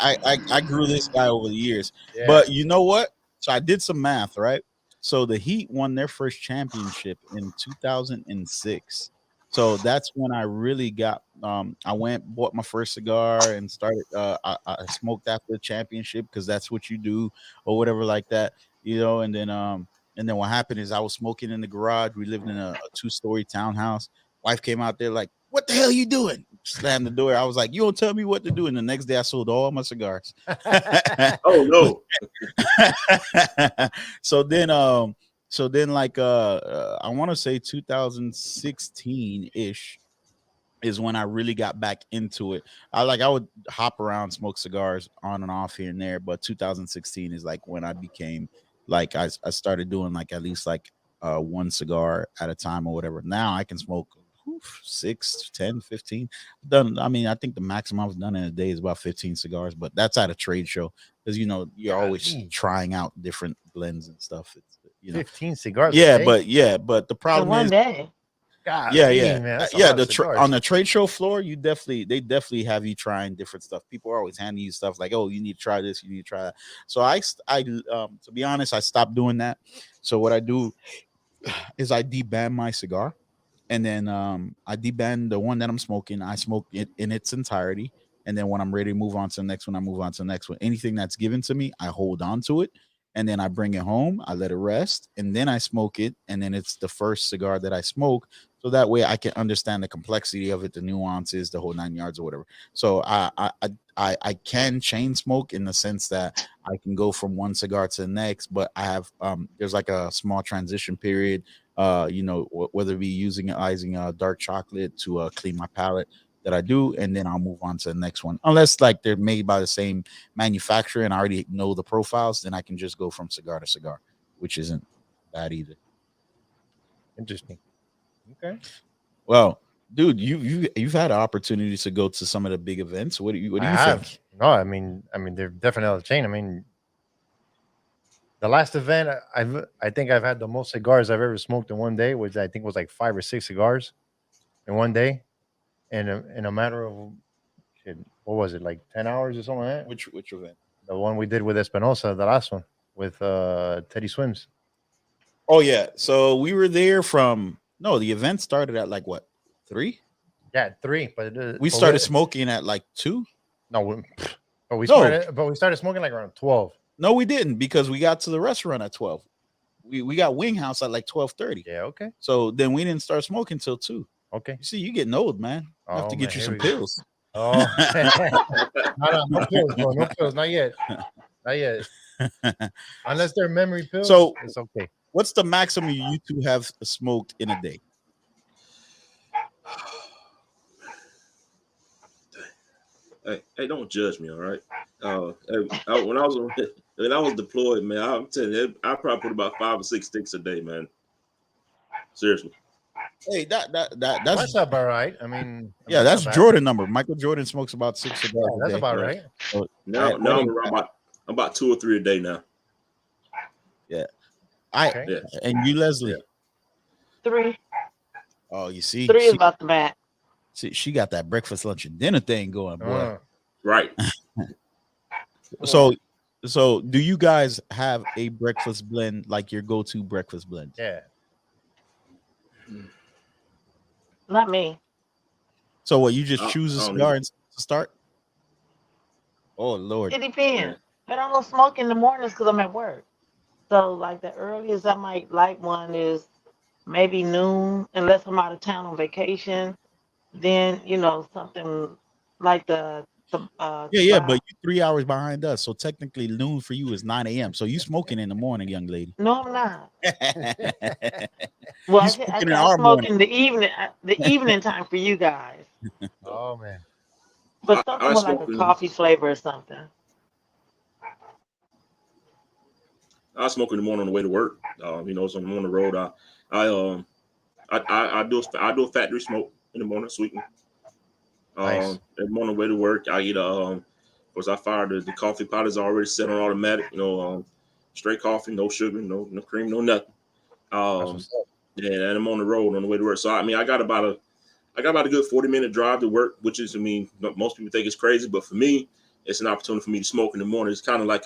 I grew this guy over the years. Yeah. But you know what? So I did some math, right? So the Heat won their first championship in 2006. So that's when I really got. I bought my first cigar and started. I smoked after the championship because that's what you do, or whatever like that, And then what happened is I was smoking in the garage. We lived in a 2-story townhouse. Wife came out there like, "What the hell are you doing?" Slammed the door. I was like, "You don't tell me what to do." And the next day I sold all my cigars. Oh no. So then I want to say 2016-ish is when I really got back into it. I would hop around, smoke cigars on and off here and there, but 2016 is like when I became like I started doing like at least like one cigar at a time or whatever. Now I can smoke 6, 10, 15. Done. I mean, I think the maximum I've done in a day is about 15 cigars, but that's at a trade show because you're always trying out different blends and stuff. It's 15 cigars. Yeah, but the problem one is day. God, Yeah, man, that's a yeah. lot of cigars. On the trade show floor, they definitely have you trying different stuff. People are always handing you stuff like, oh, you need to try this, you need to try that. So to be honest, I stopped doing that. So what I do is I deband my cigar, and then I deband the one that I'm smoking. I smoke it in its entirety, and then when I'm ready to move on to the next one, I move on to the next one. Anything that's given to me, I hold on to it, and then I bring it home. I let it rest, and then I smoke it, and then it's the first cigar that I smoke. So that way I can understand the complexity of it, the nuances, the whole 9 yards or whatever. So I can chain smoke in the sense that I can go from one cigar to the next, but I have there's like a small transition period. Whether it be using dark chocolate to clean my palate that I do, and then I'll move on to the next one. Unless like they're made by the same manufacturer and I already know the profiles, then I can just go from cigar to cigar, which isn't bad either. Interesting. Okay. Well, dude, you've had opportunities to go to some of the big events. What do you think? No, I mean, they're definitely out of chain. I mean, the last event, I think I've had the most cigars I've ever smoked in one day, which I think was like 5 or 6 cigars in one day, and in a matter of what was it, like 10 hours or something like that? Which event? The one we did with Espinosa, the last one with Teddy Swims. Oh yeah, so we were there from. No, the event started at like what, 3? Yeah, 3. But we started smoking at like 2. No, but we started smoking like around 12. No, we didn't, because we got to the restaurant at 12. We got Wing House at like 12:30. Yeah, okay. So then we didn't start smoking till 2. Okay. You see, you getting old, man. You have to get you some pills. Oh, no pills, bro. No pills, not yet. Not yet. Unless they're memory pills, so it's okay. What's the maximum you two have smoked in a day? Hey, don't judge me, all right? When I was deployed, man, I'm telling you, I probably put about 5 or 6 sticks a day, man. Seriously. Hey, that's about right. I mean, yeah, that's Jordan number. Michael Jordan smokes about 6 cigars a day. That's about right. So now I'm about 2 or 3 a day now. Yeah. And you, Leslie? 3. Oh, you see, 3 is about the max. See, she got that breakfast, lunch, and dinner thing going, boy. Right. So do you guys have a breakfast blend, like your go-to breakfast blend? Yeah. Not me. So what? You just choose a cigar to start? Oh Lord. It depends. But I don't smoke in the mornings because I'm at work. So like the earliest I might like one is maybe noon, unless I'm out of town on vacation. Then something like the but you're 3 hours behind us, so technically noon for you is 9 a.m. So you smoking in the morning, young lady? No, I'm not. Well, I smoke in the evening time for you guys. Oh man! But something more like a coffee flavor or something. I smoke in the morning on the way to work. So I'm on the road. I do a factory smoke in the morning, sweeten. Nice. And on the way to work, I eat of course I fired the coffee pot is already set on automatic, straight coffee, no sugar, no cream, no nothing. And I'm on the road on the way to work. So I got about a good 40-minute drive to work, which is, most people think it's crazy, but for me, it's an opportunity for me to smoke in the morning. It's kind of like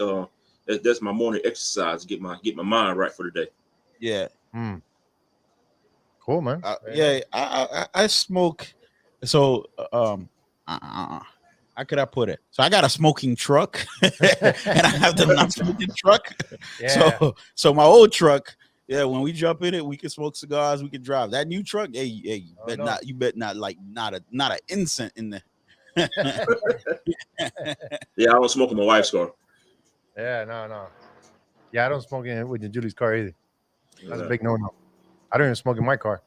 that's my morning exercise to get my mind right for the day. Yeah. Cool, man. I smoke. So how could I put it? So I got a smoking truck, and I have the non-smoking truck. Yeah. So my old truck, when we jump in it, we can smoke cigars, we can drive. That new truck, you bet not an incense in there. Yeah, I don't smoke in my wife's car. Yeah, no. Yeah, I don't smoke with Julie's car either. That's a big no-no. I don't even smoke in my car.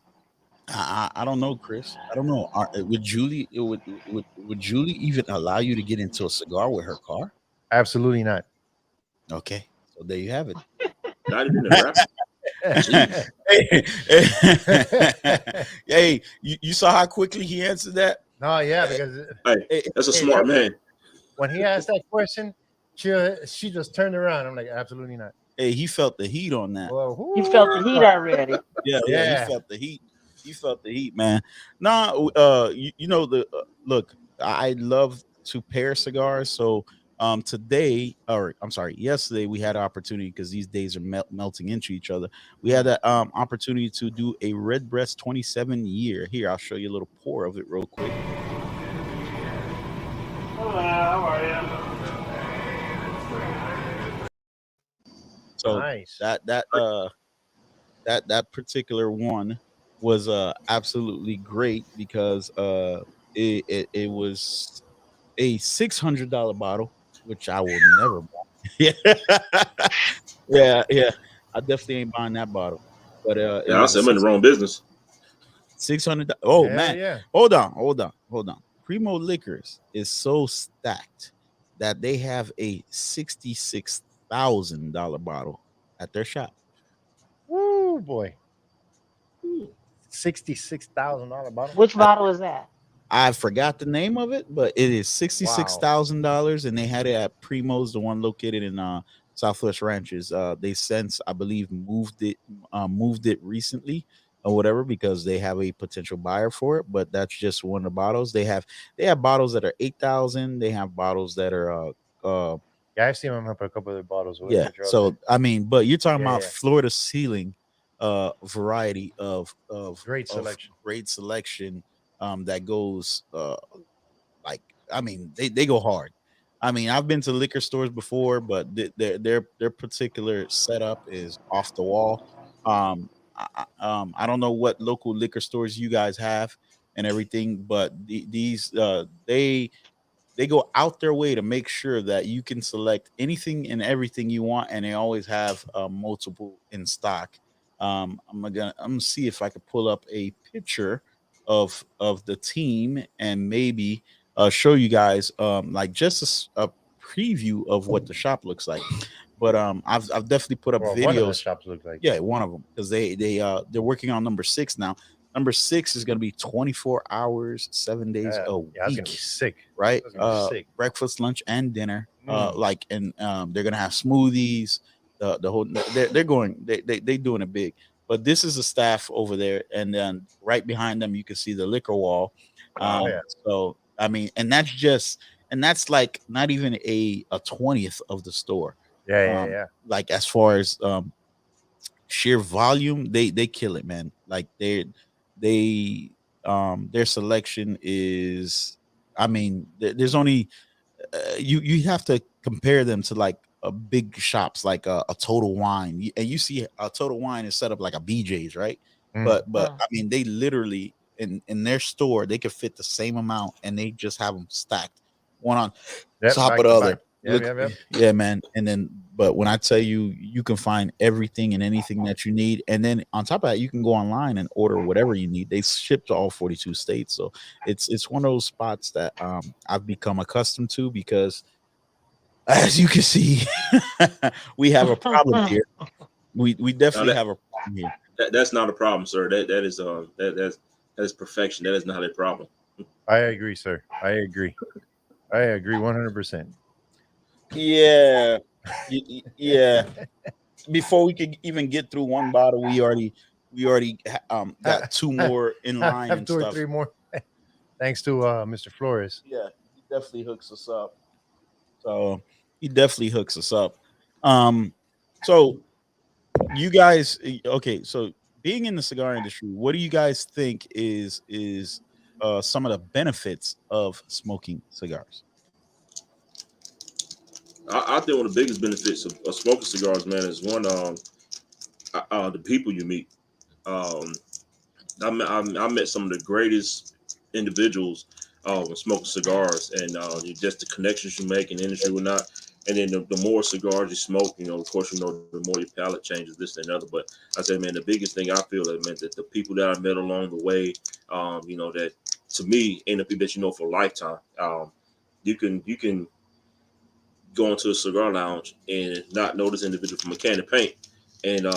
I don't know, Chris. I don't know. Would Julie even allow you to get into a cigar with her car? Absolutely not. Okay, so there you have it. Not even the rap. Hey, you saw how quickly he answered that? No, yeah, because that's a smart man. When he asked that question, she just turned around. I'm like, absolutely not. Hey, he felt the heat on that. Well, you felt the heat already. Yeah, he felt the heat. You felt the heat, man. Nah, you know the look. I love to pair cigars. So today, or I'm sorry, yesterday we had an opportunity because these days are melting into each other. We had that opportunity to do a Redbreast 27 year. Here, I'll show you a little pour of it real quick. Hello, how are you? So Nice. that particular one was absolutely great because it was a $600 bottle, which I will never buy. Yeah, yeah. I definitely ain't buying that bottle. But it Yeah, I was a said I'm in the wrong business. 600. Oh Hell man, yeah. hold on. Primo Liquors is so stacked that they have a $66,000 bottle at their shop. Woo, boy. $66,000 bottle. Which bottle is that? I forgot the name of it, but it is Wow. $66,000, and they had it at Primo's, the one located in Southwest Ranches. They since, I believe, moved it recently or whatever because they have a potential buyer for it. But that's just one of the bottles they have bottles that are 8,000. They have bottles that are Yeah, I've seen them up a couple of their bottles. yeah. Which are out So there. I mean, but you're talking Yeah, about yeah. floor to ceiling variety of Great selection. great selection that goes like I mean they go hard. I mean I've been to liquor stores before, but their particular setup is off the wall. I don't know what local liquor stores you guys have and everything, but these they go out their way to make sure that you can select anything and everything you want, and they always have multiple in stock. I'm gonna see if I could pull up a picture of the team and maybe show you guys like just a preview of what the shop looks like. But I've definitely put up Well, one of the videos. shops look like. Yeah, one of them because they're working on number 6 now. Number 6 is going to be 24 hours, 7 days a Yeah, I was gonna be week, sick. right? I was gonna be sick. Breakfast, lunch, and dinner. Mm. Like, and they're gonna have smoothies. The whole they're going they doing it big. But this is the staff over there, and then right behind them you can see the liquor wall. Oh, yeah. So I mean, and that's like not even a 20th of the store. Yeah. Like as far as sheer volume, they kill it, man. Like they their selection is, I mean, there's only you have to compare them to like a big shops like a Total Wine, and you see a Total Wine is set up like a BJ's, right? Mm. But I mean, they literally in their store they could fit the same amount, and they just have them stacked one on Yep, top back of the to other. back. Yep. Yeah, man. And then, but when I tell you, you can find everything and anything that you need, and then on top of that, you can go online and order whatever you need. They ship to all 42 states, so it's one of those spots that I've become accustomed to because, as you can see, we have a problem here. We definitely have a problem here. That's not a problem, sir. That's perfection. That is not a problem. I agree, sir. I agree 100%. Yeah, yeah. Before we could even get through one bottle, we already got 2 more in line Have and 2 or stuff. 3 more. Thanks to Mr. Flores. Yeah, he definitely hooks us up. So he definitely hooks us up. So you guys, okay? So being in the cigar industry, what do you guys think is some of the benefits of smoking cigars? I think one of the biggest benefits of smoking cigars, man, is one the people you meet. I met some of the greatest individuals when smoking cigars, and just the connections you make in the industry or not. And then the more cigars you smoke, of course, the more your palate changes, this and another. But I said, man, the biggest thing I feel that, man, that the people that I met along the way, that to me ain't the people that you know for a lifetime. You can go into a cigar lounge and not know this individual from a can of paint. And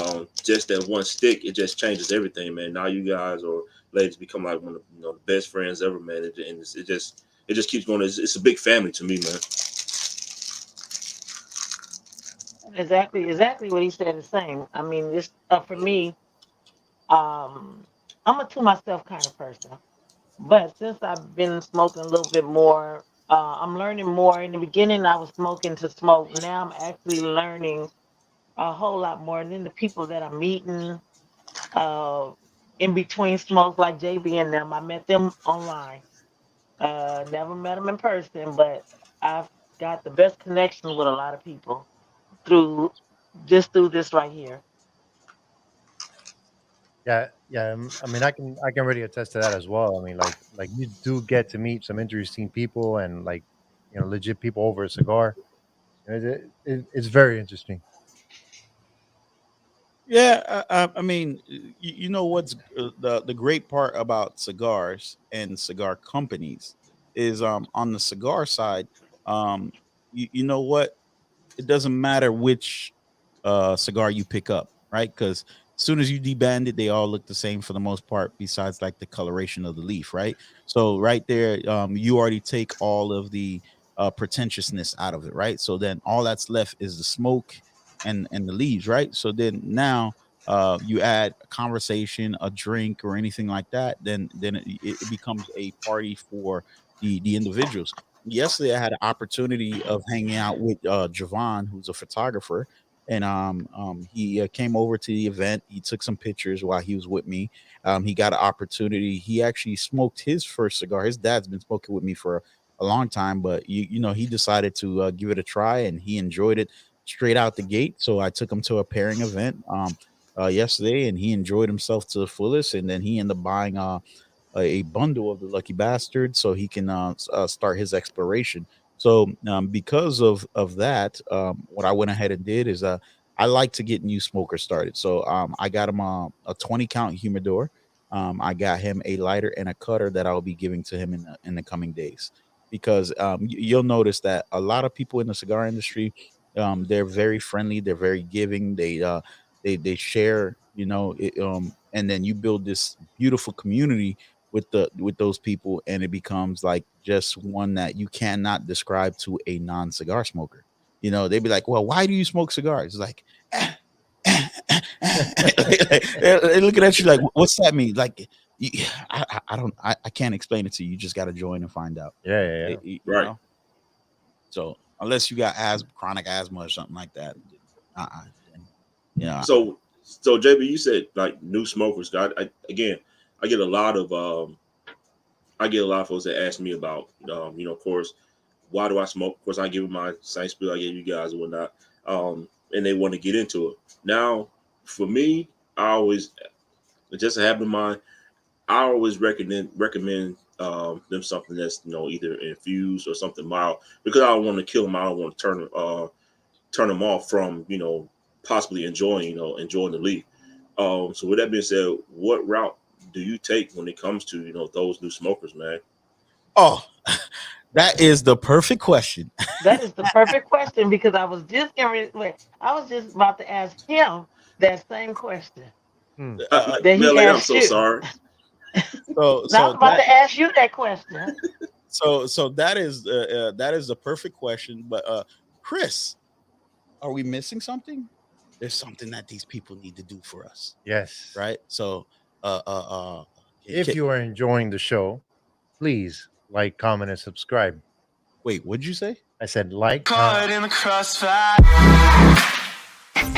just that one stick, it just changes everything, man. Now you guys or ladies become like one of the best friends ever, man. And it just keeps going. It's a big family to me, man. Exactly what he said is same. I mean, this for me, I'm a to myself kind of person. But since I've been smoking a little bit more, I'm learning more. In the beginning, I was smoking to smoke. Now I'm actually learning a whole lot more. And then the people that I'm meeting uh, in between smokes, like JB and them, I met them online. Never met them in person, but I've got the best connection with a lot of people through through this right here. Yeah, yeah. I mean, I can really attest to that as well. I mean, like you do get to meet some interesting people and like legit people over a cigar. It's very interesting. Yeah, I mean, you know what's the great part about cigars and cigar companies is on the cigar side, um you know what, it doesn't matter which cigar you pick up, right? Because as soon as you deband it, they all look the same for the most part, besides like the coloration of the leaf, right? So right there, you already take all of the pretentiousness out of it, right? So then all that's left is the smoke and the leaves, right? So then now you add a conversation, a drink, or anything like that, then it becomes a party for the individuals. Yesterday, I had an opportunity of hanging out with Javon, who's a photographer, and he came over to the event. He took some pictures while he was with me. He got an opportunity. He actually smoked his first cigar. His dad's been smoking with me for a long time, but you know he decided to give it a try, and he enjoyed it straight out the gate. So I took him to a pairing event yesterday, and he enjoyed himself to the fullest. And then he ended up buying a bundle of the Lucky Bastard so he can start his exploration. So because of that, what I went ahead and did is I like to get new smokers started. So I got him a 20 count humidor. I got him a lighter and a cutter that I'll be giving to him in the coming days, because you'll notice that a lot of people in the cigar industry, they're very friendly, they're very giving, they share, and then you build this beautiful community with those people, and it becomes like just one that you cannot describe to a non-cigar smoker. They'd be like, well, why do you smoke cigars? It's like they're looking at you like, what's that mean? Like, I don't, I can't explain it to you. You just got to join and find out. Yeah. Right. Know? So unless you got chronic asthma or something like that, So JB, you said like new smokers. I get a lot of folks that ask me about of course, why do I smoke? Of course, I give them my same spiel I gave you guys and whatnot, and they want to get into it. Now, for me, I always, just a habit of mine, I always recommend them something that's either infused or something mild, because I don't want to kill them. I don't want to turn them off from possibly enjoying the leaf. So with that being said, what route do you take when it comes to those new smokers, man? Oh, that is the perfect question. That is the perfect question, because I was just about to ask him that same question that he Melly, I'm asked so you. sorry. I was about to ask you that question. So that is the perfect question. But Chris, are we missing something? There's something that these people need to do for us. Yes. Right. So if you are enjoying the show, please like, comment, and subscribe. Wait, what'd you say? I said like. Caught in the crossfire. It's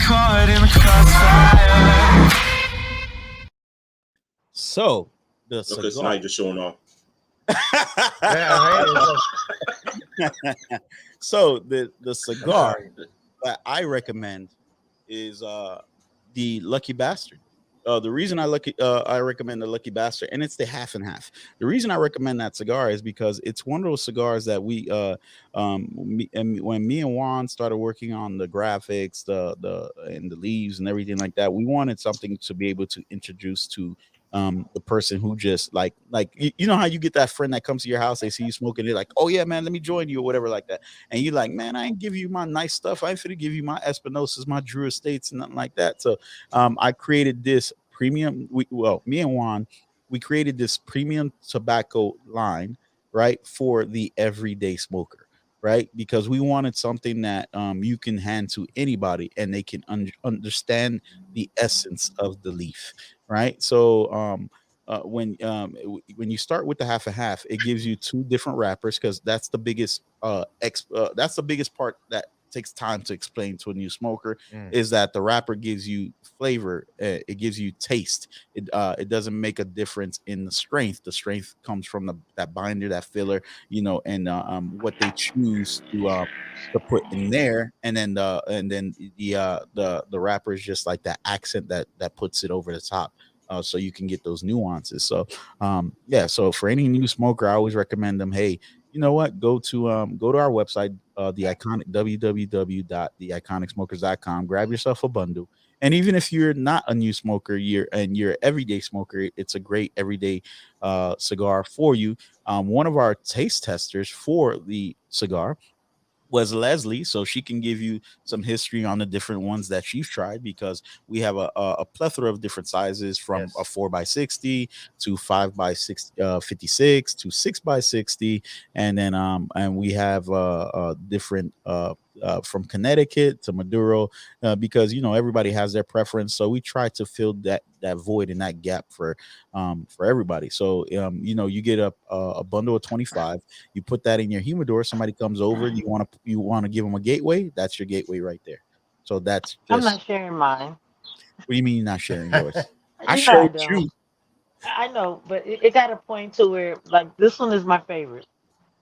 caught in the crossfire. So the cigar. Okay, so now you're just showing off. So the cigar that I recommend is the Lucky Bastard. The reason I recommend the Lucky Bastard, and it's the half and half. The reason I recommend that cigar is because it's one of those cigars that when me and Juan started working on the graphics, and the leaves and everything like that, we wanted something to be able to introduce to the person who just like you know how you get that friend that comes to your house, they see you smoking, they're like, oh yeah, man, let me join you or whatever like that, and you're like, man, I ain't give you my nice stuff, I ain't finna give you my Espinosas, my Drew Estates, and nothing like that. So I created this premium, me and Juan, we created this premium tobacco line, right, for the everyday smoker. right? Because we wanted something that you can hand to anybody and they can understand the essence of the leaf, right? So when you start with the half and half, it gives you two different wrappers because that's the biggest that's the biggest part that takes time to explain to a new smoker is that the wrapper gives you flavor, it gives you taste. It doesn't make a difference in the strength. The strength comes from that binder, that filler, and what they choose to put in there, and then the wrapper is just like that accent that puts it over the top. So you can get those nuances. So yeah, so for any new smoker, I always recommend them. Hey, you know what? Go to our website, the iconic www.theiconicsmokers.com. Grab yourself a bundle, and even if you're not a new smoker, you're everyday smoker, it's a great everyday cigar for you. One of our taste testers for the cigar was Leslie, so she can give you some history on the different ones that she's tried, because we have a plethora of different sizes, from a 4x60 to 5x60, 56 to 6x60, and then and we have different from Connecticut to Maduro, because everybody has their preference. So we try to fill that void and that gap for everybody. So you get a bundle of 25. You put that in your humidor. Somebody comes over. You want to give them a gateway. That's your gateway right there. So that's just. I'm not sharing mine. What do you mean you're not sharing yours? I You know I showed don't. you. I know, but it got a point to where like this one is my favorite.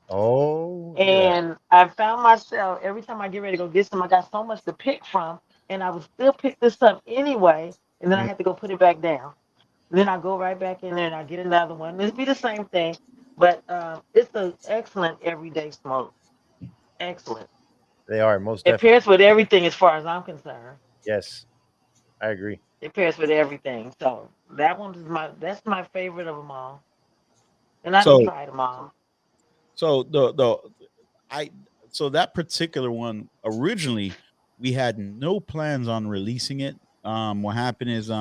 Oh, yeah. And I found myself every time I get ready to go get some, I got so much to pick from, and I would still pick this up anyway, and then I had to go put it back down. Then I go right back in there and I get another one. It'd be the same thing, but it's an excellent everyday smoke. Excellent. They are most It definitely. pairs with everything as far as I'm concerned. Yes, I agree. It pairs with everything. So that's my favorite of them all. And I don't So try them all. so I so that particular one, originally we had no plans on releasing it. What happened is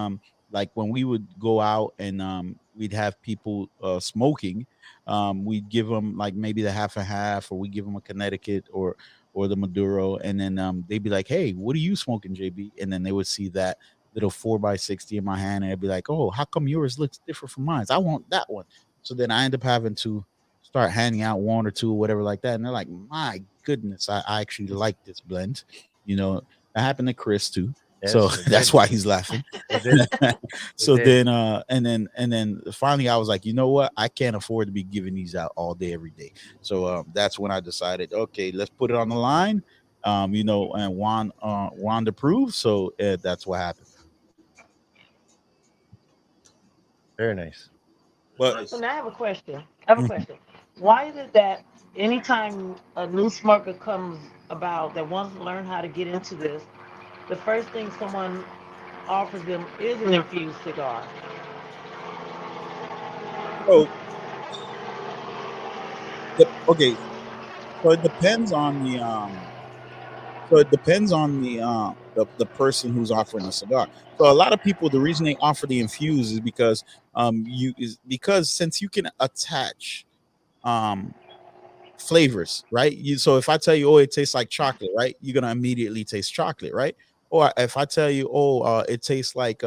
like when we would go out and we'd have people smoking, we'd give them like maybe the half and half, or we give them a Connecticut or the Maduro, and then they'd be like, "Hey, what are you smoking, JB?" And then they would see that little 4x60 in my hand, and they'd be like, "Oh, how come yours looks different from mine? I want that one." So then I end up having to start handing out one or two or whatever like that. And they're like, my goodness, I actually like this blend. That happened to Chris too. So Yes, it that's did. why he's laughing. It did. So did. then and then finally I was like, you know what? I can't afford to be giving these out all day, every day. So that's when I decided, okay, let's put it on the line. And Juan approved. So that's what happened. Very nice. But So now I have a question. I have a question. Why is it that anytime a new smoker comes about that wants to learn how to get into this, the first thing someone offers them is an infused cigar? so okay, so it depends on the person who's offering the cigar. So a lot of people, the reason they offer the infused is because because since you can attach um flavors, right? So if I tell you, oh, it tastes like chocolate, right? You're gonna immediately taste chocolate, right? Or if I tell you, oh, it tastes like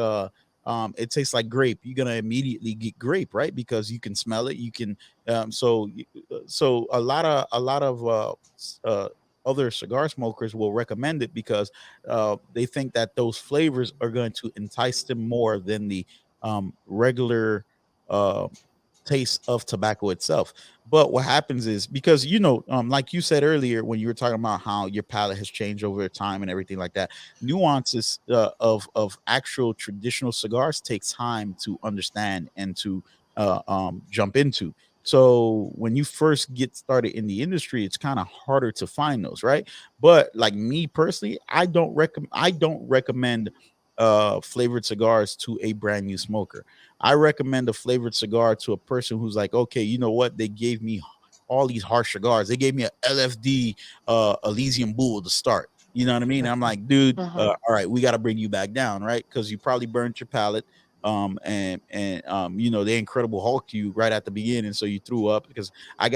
grape, you're gonna immediately get grape, right? Because you can smell it. You can so a lot of other cigar smokers will recommend it because they think that those flavors are going to entice them more than the regular uh, taste of tobacco itself. But what happens is, because like you said earlier when you were talking about how your palate has changed over time and everything like that, nuances of actual traditional cigars takes time to understand and to jump into. So when you first get started in the industry, it's kind of harder to find those, right? But like me personally, I don't recommend flavored cigars to a brand new smoker. I recommend a flavored cigar to a person who's like, okay, you know what? They gave me all these harsh cigars. They gave me a LFD Elysian Bull to start. You know what I mean? I'm like, dude, Mm-hmm. all right, we got to bring you back down, right? Because you probably burnt your palate. and you know, they Incredible Hulk you right at the beginning, so you threw up because I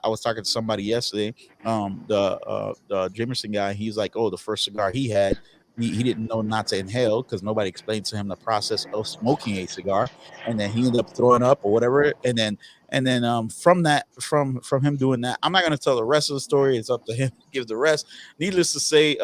was talking to somebody yesterday, the Jameson guy. He's like, oh, the first cigar he had, he didn't know not to inhale because nobody explained to him the process of smoking a cigar, and then he ended up throwing up or whatever, and then from that, from him doing that, I'm not going to tell the rest of the story. It's up to him to give the rest. Needless to say,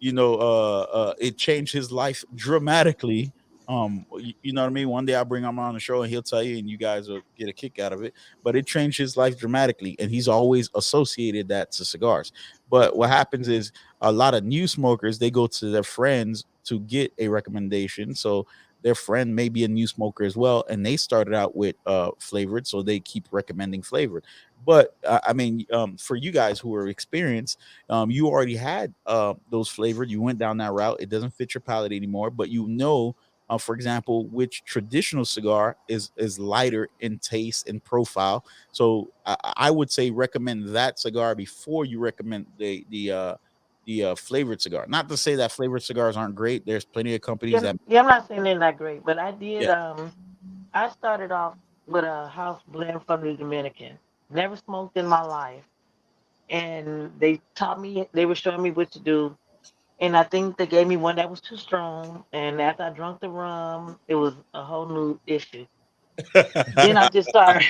you know, it changed his life dramatically. You know what I mean? One day I'll bring him on the show and he'll tell you, and you guys will get a kick out of it. But it changed his life dramatically, and he's always associated that to cigars. But what happens is a lot of new smokers, they go to their friends to get a recommendation. So their friend may be a new smoker as well, and they started out with flavored, so they keep recommending flavored. But I mean, for you guys who are experienced, you already had those flavored. You went down that route. It doesn't fit your palate anymore, but you know, for example, which traditional cigar is lighter in taste and profile. So I would say recommend that cigar before you recommend the flavored cigar. Not to say that flavored cigars aren't great. There's plenty of companies Yeah, that yeah, I'm not saying they're not great, but I did. yeah. I started off with a house blend from the Dominican. Never smoked in my life, and they taught me. They were showing me what to do, and I think they gave me one that was too strong. And after I drank the rum, it was a whole new issue. Then I just started.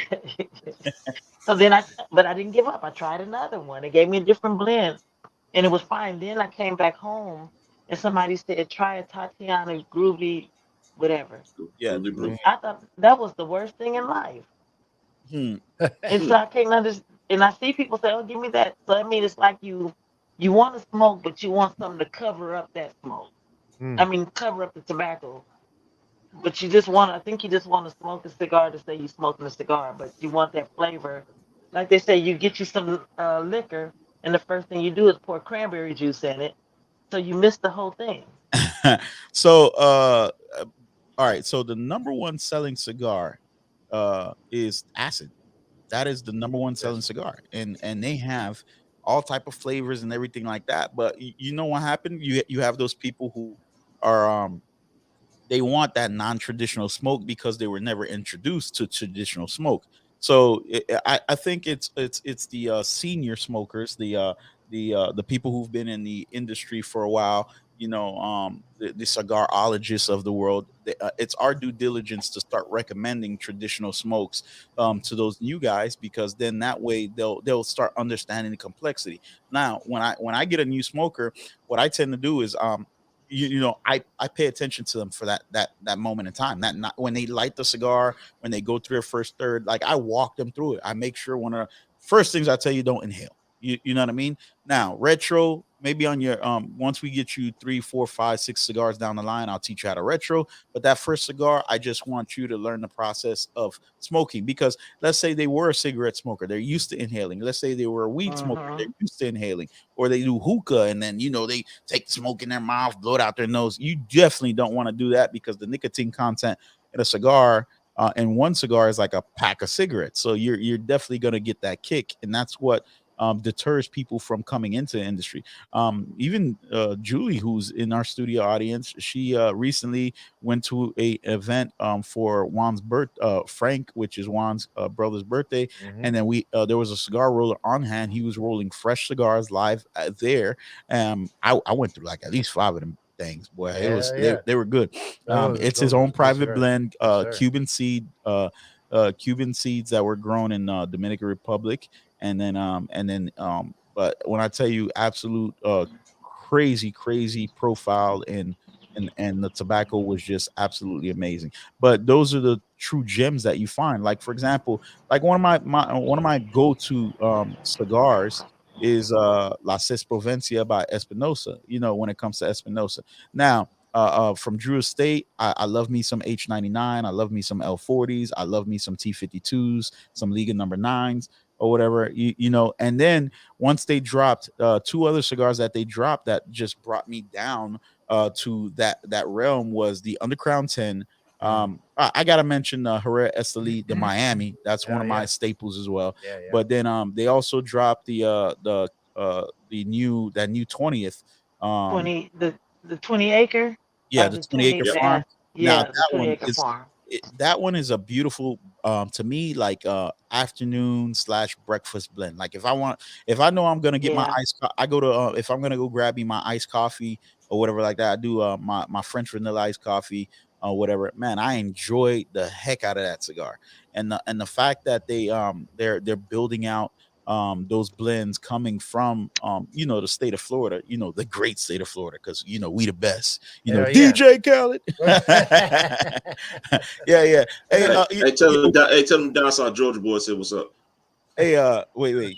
So then but I didn't give up. I tried another one. They gave me a different blend, and it was fine. Then I came back home, and somebody said, "Try a Tatiana Groovy, whatever." Yeah. I thought that was the worst thing in life. Hmm. And so I can't understand. And I see people say, "Oh, give me that." So I mean, it's like you want to smoke, but you want something to cover up that smoke. I mean, cover up the tobacco. But you just want. I think you just want to smoke a cigar to say you smoking a cigar, but you want that flavor. Like they say, you get you some liquor, and the first thing you do is pour cranberry juice in it, so you miss the whole thing. So all right, so the number one selling cigar is Acid. That is the number one selling cigar, and they have all type of flavors and everything like that. But you know what happened? You have those people who are they want that non-traditional smoke because they were never introduced to traditional smoke. So I think it's the senior smokers, the people who've been in the industry for a while. You know, the cigarologists of the world. It's our due diligence to start recommending traditional smokes to those new guys, because then that way they'll start understanding the complexity. Now, when I get a new smoker, what I tend to do is you know, I pay attention to them for that moment in time. That not when they light the cigar, when they go through their first third, like I walk them through it. I make sure one of the first things I tell you, don't inhale. You know what I mean? Now, retro, maybe on your once we get you 3, 4, 5, 6 cigars down the line, I'll teach you how to retro. But that first cigar, I just want you to learn the process of smoking, because let's say they were a cigarette smoker, they're used to inhaling. Let's say they were a weed smoker, they're used to inhaling, or they do hookah and then you know they take the smoke in their mouth, blow it out their nose. You definitely don't want to do that, because the nicotine content in a cigar and one cigar is like a pack of cigarettes. So you're definitely gonna get that kick, and that's what deters people from coming into the industry. Even Julie, who's in our studio audience, she recently went to a event for Juan's Frank, which is Juan's brother's birthday, and then there was a cigar roller on hand. He was rolling fresh cigars live there. I went through like at least 5 of them things. Boy, it was they were good. It's his own private blend, Cuban Cuban seeds that were grown in Dominican Republic. And then but when I tell you absolute crazy profile, and the tobacco was just absolutely amazing. But those are the true gems that you find. Like for example, like one of my go-to cigars is La Provencia by Espinosa, you know, when it comes to Espinosa. Now from Drew Estate, I love me some H99, I love me some L40s, I love me some T52s, some Liga number 9s or whatever, you know. And then once they dropped 2 other cigars that they dropped that just brought me down to that realm was the Undercrown 10. I gotta mention Herrera Esteli de Miami. That's one of my staples as well. But then they also dropped the new 20th 20 the 20 acre. the 20 acre farm. Yeah, Now the that 20 one acre is farm. that one is a beautiful to me, like afternoon / breakfast blend. Like if I know I'm gonna get my Yeah. I go to if I'm gonna go grab me my iced coffee or whatever like that, I do my French vanilla iced coffee or whatever. Man, I enjoy the heck out of that cigar. And the fact that they're building out those blends coming from the state of Florida, the great state of Florida, because we the best, Hell yeah. DJ Khaled. Yeah. Hey, tell them down south Georgia boys say what's up. hey, wait.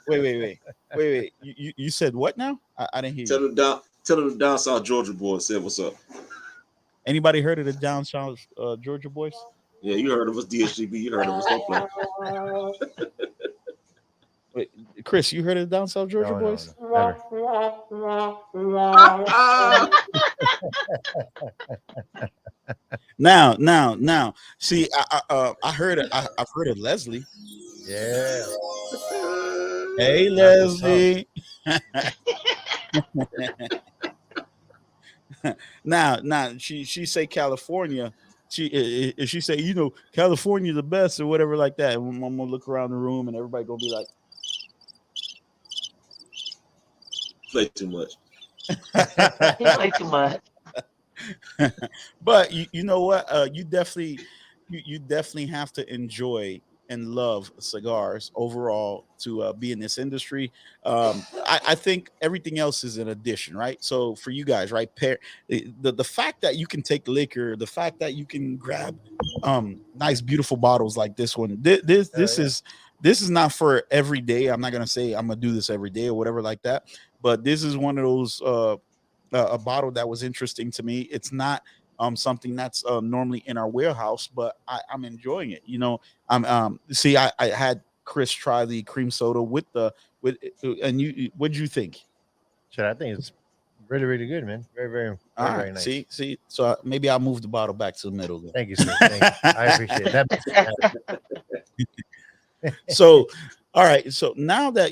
Wait. You said what now? I didn't hear you. Tell them down south Georgia boys say what's up. Anybody heard of the down south Georgia boys? Yeah, you heard of us, DSGB. You heard of us. Don't play. Wait, Chris, you heard of the down south Georgia boys? No, Now. See, I heard it. I've heard of Leslie. Yeah. Hey, Leslie. Now she say California. She say California the best or whatever like that. And I'm gonna look around the room and everybody gonna be like, play too much. He play too much. But you know what? You definitely have to enjoy and love cigars overall to be in this industry. I think everything else is an addition, right? So for you guys, right, the fact that you can take liquor, the fact that you can grab nice, beautiful bottles like this one, this is not for every day. I'm not gonna say I'm gonna do this every day or whatever like that, but this is one of those a bottle that was interesting to me. It's not something that's normally in our warehouse, but I'm enjoying it. See, I had Chris try the cream soda and what'd you think? Shit, I think it's really, really good, man. Very nice. See, so maybe I'll move the bottle back to the middle then. Thank you, sir. Thank you. I appreciate that. So all right, so now that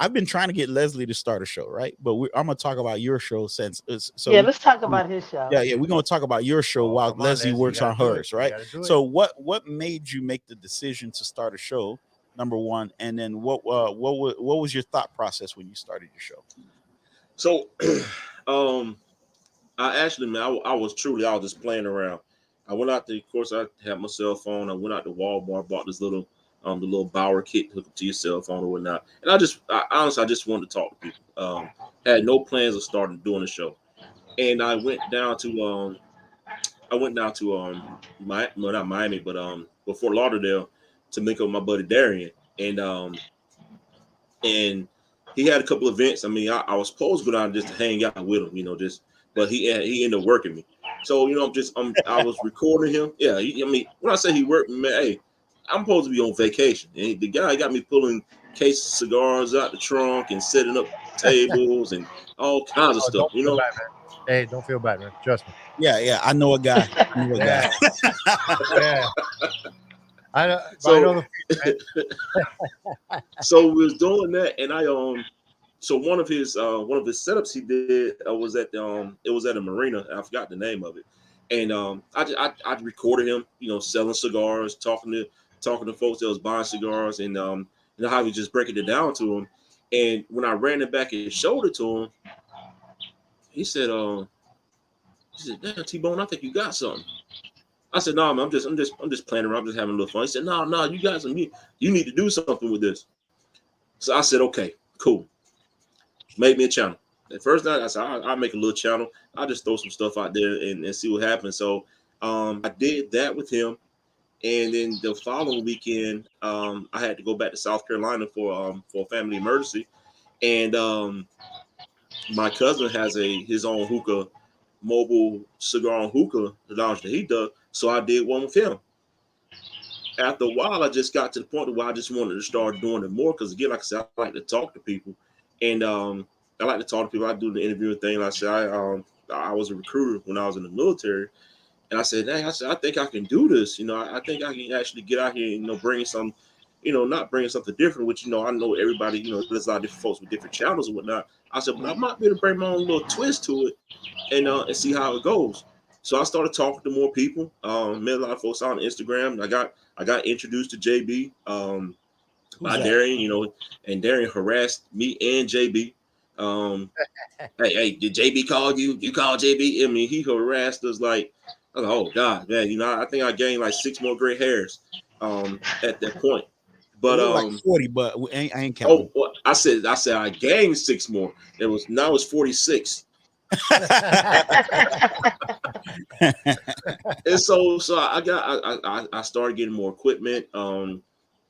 I've been trying to get Leslie to start a show, right? But I'm gonna talk about your show since let's talk about his show. Yeah, we're gonna talk about your show while Leslie works on hers, right? So what made you make the decision to start a show, number one, and then what was your thought process when you started your show? So I actually, man, I was just playing around. I went out of course I had my cell phone. I went out to Walmart, bought this little the little Bauer kit to hook up to your cell phone or whatnot. And I honestly just wanted to talk to people. Had no plans of starting doing a show. And I went down to not Miami, but Fort Lauderdale to link up with my buddy Darian. And he had a couple events. I mean, I was supposed to go down just to hang out with him, but he ended up working me. So, I was recording him. Yeah, when I say he worked me, man, hey, I'm supposed to be on vacation. And the guy got me pulling cases of cigars out the trunk and setting up tables and all kinds of stuff, Bad, hey, don't feel bad, man. Trust me. Yeah. I know a guy. Yeah. I know So we was doing that, and so one of his setups he did was at a marina. I forgot the name of it, and I recorded him, selling cigars, talking to folks that was buying cigars, and how he just breaking it down to them. And when I ran it back and showed it to him, he said, "Damn, T-Bone, I think you got something." I said, "No, man, I'm just playing around, I'm just having a little fun." He said, "No, you got some. You need to do something with this." So I said, "Okay, cool." Made me a channel. At first night, I said, I'll make a little channel. I'll just throw some stuff out there and see what happens. So I did that with him. And then the following weekend, I had to go back to South Carolina for a family emergency. And my cousin has his own hookah, mobile cigar and hookah lounge that he does. So I did one with him. After a while, I just got to the point where I just wanted to start doing it more. Because again, like I said, I like to talk to people. And I like to talk to people. I do the interviewing thing. Like I said, I was a recruiter when I was in the military. And I said, "Dang," I think I can do this. I think I can actually get out here and, bring some, not bringing something different, which, I know everybody, there's a lot of different folks with different channels and whatnot. I said, but I might be able to bring my own little twist to it and see how it goes. So I started talking to more people. Met a lot of folks on Instagram. I got introduced to JB by that? Darian, you know, and Darian harassed me and JB. Hey, did JB call you? You called JB? I mean, he harassed us like, I was like, oh God, man, you know, I think I gained like 6 more gray hairs at that point. But like 40, but I ain't counting. oh, well, I said I gained 6 more. It was now it's 46. And so I started getting more equipment. Got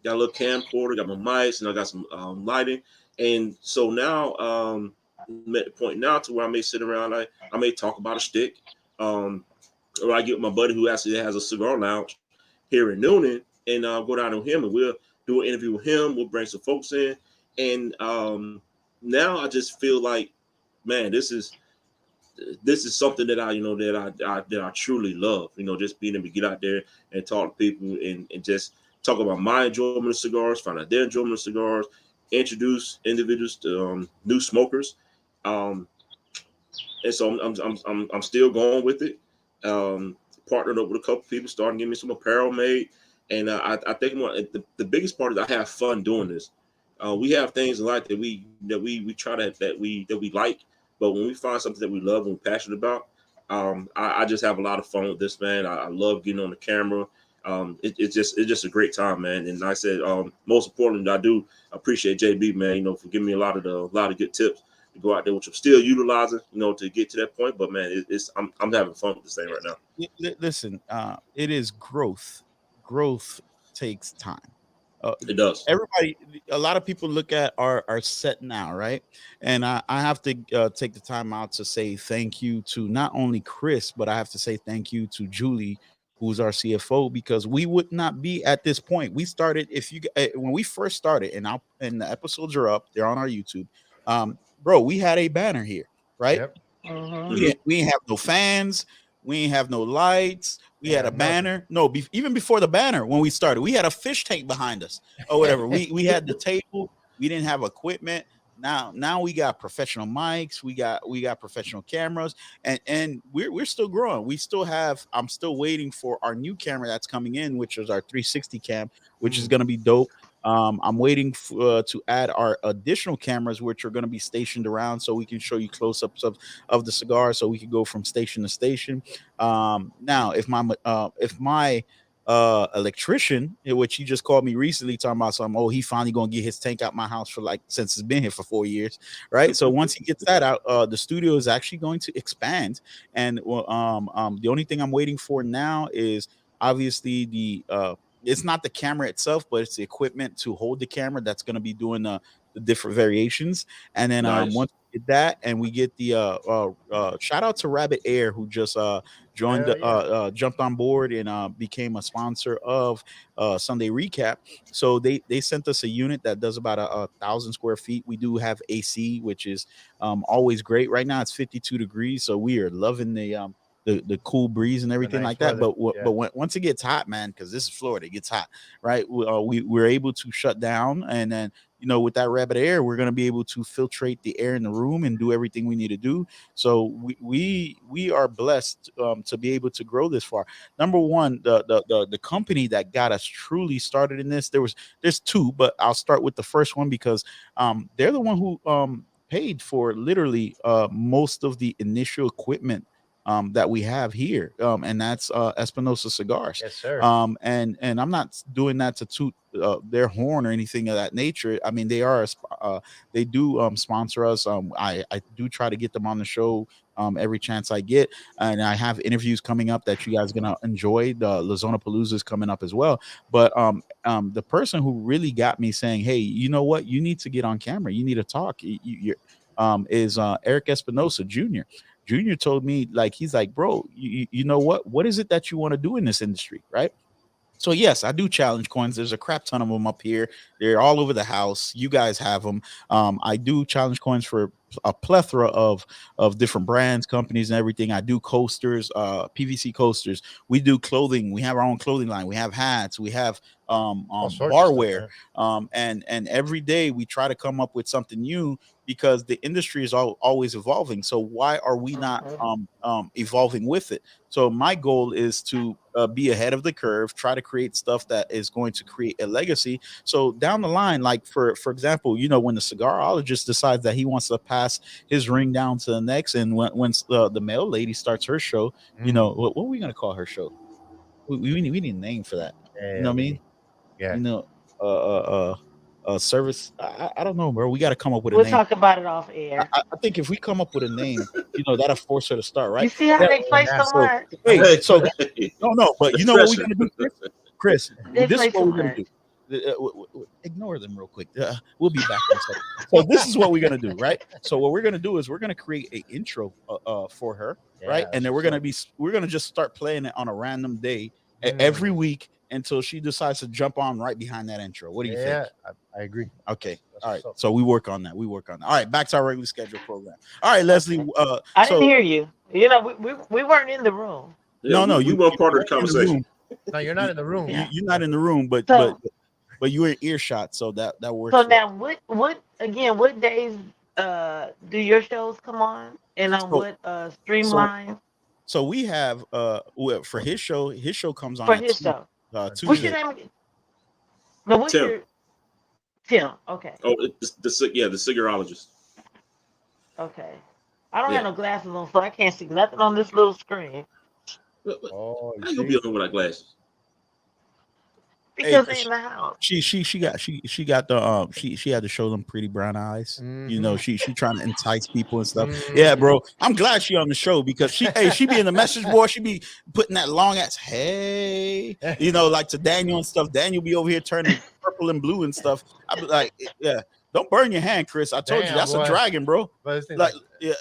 a little camcorder, got my mics, and I got some lighting. And so now I'm at the point now to where I may sit around, I may talk about a stick. Or I get with my buddy who actually has a cigar lounge here in Noonan, and go down to him and we'll do an interview with him. We'll bring some folks in. And now I just feel like, man, this is something that I truly love. You know, just being able to get out there and talk to people and just talk about my enjoyment of cigars, find out their enjoyment of cigars, introduce individuals to new smokers. And so I'm still going with it. Partnered up with a couple people, starting to get me some apparel made. And I think the biggest part is I have fun doing this. We have things in life that we try that we like, but when we find something that we love and we're passionate about, I just have a lot of fun with this, man. I love getting on the camera. It's just a great time, man. And like I said, most importantly, I do appreciate JB, man, you know, for giving me a lot of good tips to go out there, which I'm still utilizing, you know, to get to that point. But man, I'm having fun with this thing right now. Listen, it is growth. Growth takes time. It does. A lot of people look at our set now, right? And I have to take the time out to say thank you to not only Chris, but I have to say thank you to Julie, who's our CFO, because we would not be at this point. We started, when we first started, and the episodes are up, they're on our YouTube. Bro, we had a banner here, right? Yep. We didn't have no fans. We didn't have no lights. We had a banner. No, even before the banner, when we started, we had a fish tank behind us or whatever. we had the table. We didn't have equipment. Now we got professional mics. We got professional cameras, and we're still growing. We still have. I'm still waiting for our new camera that's coming in, which is our 360 cam, which is going to be dope. I'm waiting to add our additional cameras, which are going to be stationed around, so we can show you close-ups of the cigar, so we can go from station to station. Now, if my electrician, which he just called me recently talking about something, he finally gonna get his tank out my house for since it's been here for 4 years, right? So once he gets that out, the studio is actually going to expand, and the only thing I'm waiting for now is obviously it's not the camera itself, but it's the equipment to hold the camera that's going to be doing the different variations. And then Nice. Once we get that, and we get the shout out to Rabbit Air, who just joined jumped on board and became a sponsor of Sunday Recap. So they sent us a unit that does about 1,000 square feet. We do have AC, which is always great. Right now it's 52 degrees, so we are loving the cool breeze and everything like that. But once it gets hot, man, because this is Florida, it gets hot, right? We're able to shut down, and then with that Rabbit Air, we're going to be able to filtrate the air in the room and do everything we need to do. So we are blessed to be able to grow this far. Number one, the company that got us truly started in this, there's two, but I'll start with the first one because they're the one who paid for literally most of the initial equipment that we have here, and that's Espinosa Cigars. Yes, sir. And I'm not doing that to toot their horn or anything of that nature. I mean, they do sponsor us. I do try to get them on the show every chance I get, and I have interviews coming up that you guys are gonna enjoy. The LaZona Palooza is coming up as well. But the person who really got me saying, "Hey, you know what? You need to get on camera. You need to talk." Is Eric Espinosa Jr. Junior told me, he's like, bro, you know what is it that you want to do in this industry, right? So yes, I do challenge coins. There's a crap ton of them up here. They're all over the house. You guys have them. I do challenge coins for a plethora of different brands, companies, and everything. I do coasters, PVC coasters. We do clothing. We have our own clothing line. We have hats. We have barware, and every day we try to come up with something new because the industry is always evolving. So why are we not evolving with it? So my goal is to be ahead of the curve, try to create stuff that is going to create a legacy. So down the line, like for example, when the cigarologist decides that he wants to pass his ring down to the next, and when the mail lady starts her show, what are we gonna call her show? We need a name for that. You know what I mean? Yeah. Service. I don't know, bro. We got to come up with a We'll name. talk about it off air. I think if we come up with a name, that'll force her to start, right? You see how they play so much? Hey, so no, but you know what we're gonna do, Chris? They This play is what too we're gonna much. do. Ignore them real quick. We'll be back in a second. So this is what we're gonna do, right? So what we're gonna do is we're gonna create an intro for her, right? And then we're gonna just start playing it on a random day every week until she decides to jump on right behind that intro. What do you think? Yeah, I agree. Okay. All right. So we work on that. All right. Back to our regularly scheduled program. All right, Leslie. I didn't hear you. We weren't in the room. No, you weren't part of the conversation. No, you're not in the room. You're not in the room, but you're in earshot, so that works. So now, what days do your shows come on, and on what streamline? So we have for his show comes on For his show. Tuesday. What's your name? No, what's Tim. your Tim? Okay. Oh, the cigarologist. Okay. I don't have no glasses on, so I can't see nothing on this little screen. Oh, how you be on without glasses? Because they in the house. She got the she had to show them pretty brown eyes. She trying to entice people and stuff. Yeah, bro. I'm glad she on the show because she be in the message board. She be putting that long ass hey, like to Daniel and stuff. Daniel be over here turning purple and blue and stuff. I be like, yeah. Don't burn your hand, Chris. I told you that's a dragon, bro. But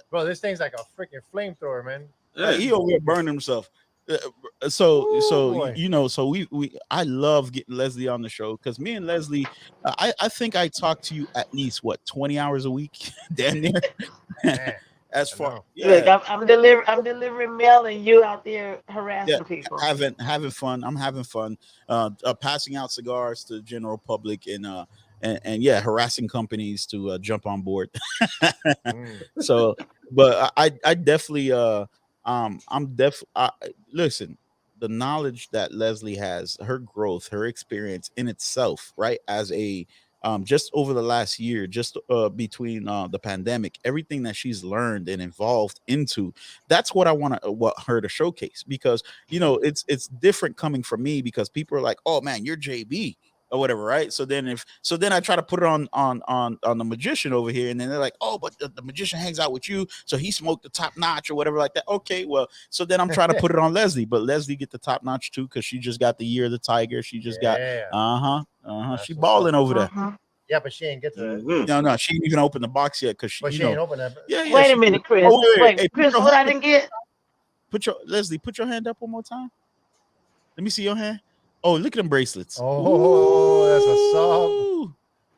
bro, this thing's like a freaking flamethrower, man. He over here burning himself. I love getting Leslie on the show because me and Leslie, I think I talk to you at least 20 hours a week, damn near. As far, look, I'm delivering mail, and you out there harassing people. Having fun. I'm having fun. Passing out cigars to the general public and harassing companies to jump on board. So, but I definitely listen, the knowledge that Leslie has, her growth, her experience in itself, right? As a just over the last year, just between the pandemic, everything that she's learned and evolved into, that's what I want her to showcase, because it's different coming from me, because people are like, oh man, you're JB or whatever, right? So then I try to put it on the magician over here, and then they're like, oh, but the magician hangs out with you, so he smoked the top notch or whatever like that. Okay, well, so then I'm trying to put it on Leslie, but Leslie get the top notch too, because she just got the year of the tiger. She just got she balling over there. Yeah, but she ain't get to No, she ain't even opened the box yet, because she ain't opened that. Yeah, wait a minute, Chris. Wait, Chris, what I didn't get? Put your hand up one more time. Let me see your hand. Oh, look at them bracelets. Oh, that's a soft.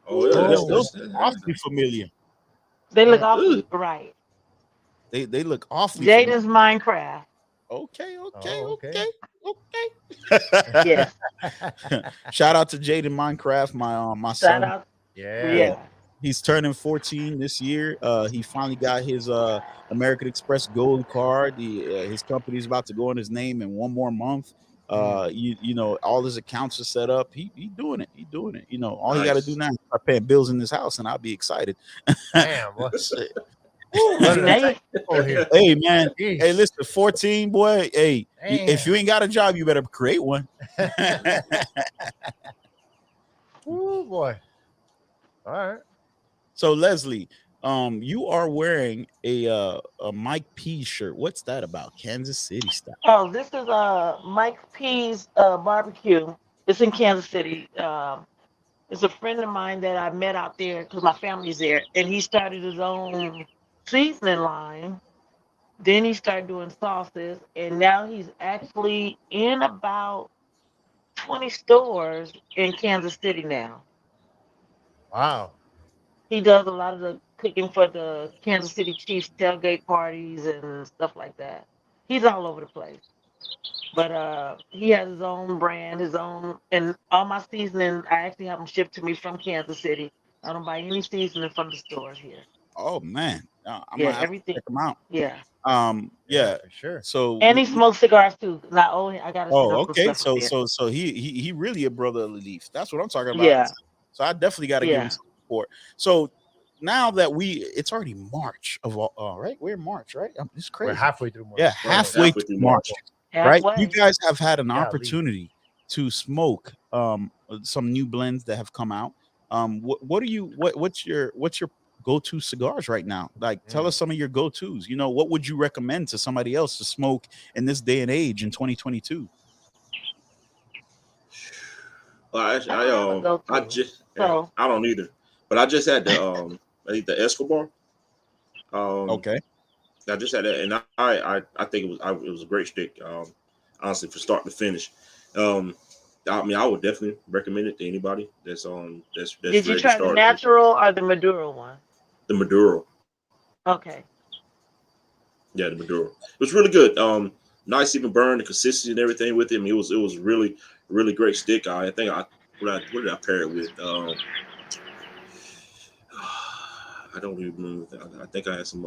Oh, yeah, those awfully familiar. They look awfully right. They look awfully Jaden's Minecraft. Okay. Yes. Shout out to Jaden Minecraft, my son. Shout out. Yeah. He's turning 14 this year. He finally got his American Express Gold card. His company's about to go in his name in one more month. All his accounts are set up. He doing it. All he got to do now is start paying bills in this house, and I'll be excited. Damn, what's Hey man, hey, listen, 14, boy. Hey, if you ain't got a job, you better create one. Oh boy. All right. So Leslie, you are wearing a Mike P shirt. What's that about? Kansas City style. Oh, this is Mike P's barbecue. It's in Kansas City. It's a friend of mine that I met out there because my family's there, and he started his own seasoning line. Then he started doing sauces, and now he's actually in about 20 stores in Kansas City now. Wow. He does a lot of the cooking for the Kansas City Chiefs tailgate parties and stuff like that. He's all over the place. But he has his own brand, his own, and all my seasoning I actually have them shipped to me from Kansas City. I don't buy any seasoning from the stores here. Oh man, I'm Yeah, gonna have to everything. check them out. Yeah. Yeah. for sure. So And he smokes cigars too. Not only I gotta send oh, him some okay. stuff from So there. he really a brother of the leaf. That's what I'm talking about. Yeah. So I definitely got to give him Yeah. some support. So now that it's already March of all right, we're in March, right? It's crazy. We're halfway through March. Yeah, halfway through March, right? You Halfway. guys have had an Golly. opportunity to smoke some new blends that have come out. What are you what's your go-to cigars right now? Like, tell us some of your go-tos. You know, what would you recommend to somebody else to smoke in this day and age in 2022? Well, I don't have a I go-to. just So I don't either, but I just had I think the Escobar. Okay. I just had that, and I think it was a great stick. Honestly, from start to finish. I mean, I would definitely recommend it to anybody that's did you ready to try the start natural or the Maduro one? the Maduro. Okay. Yeah, the Maduro. It was really good. Nice even burn, the consistency and everything with him. It was really really great stick. I think what did I pair it with? I don't even remember. I think I had some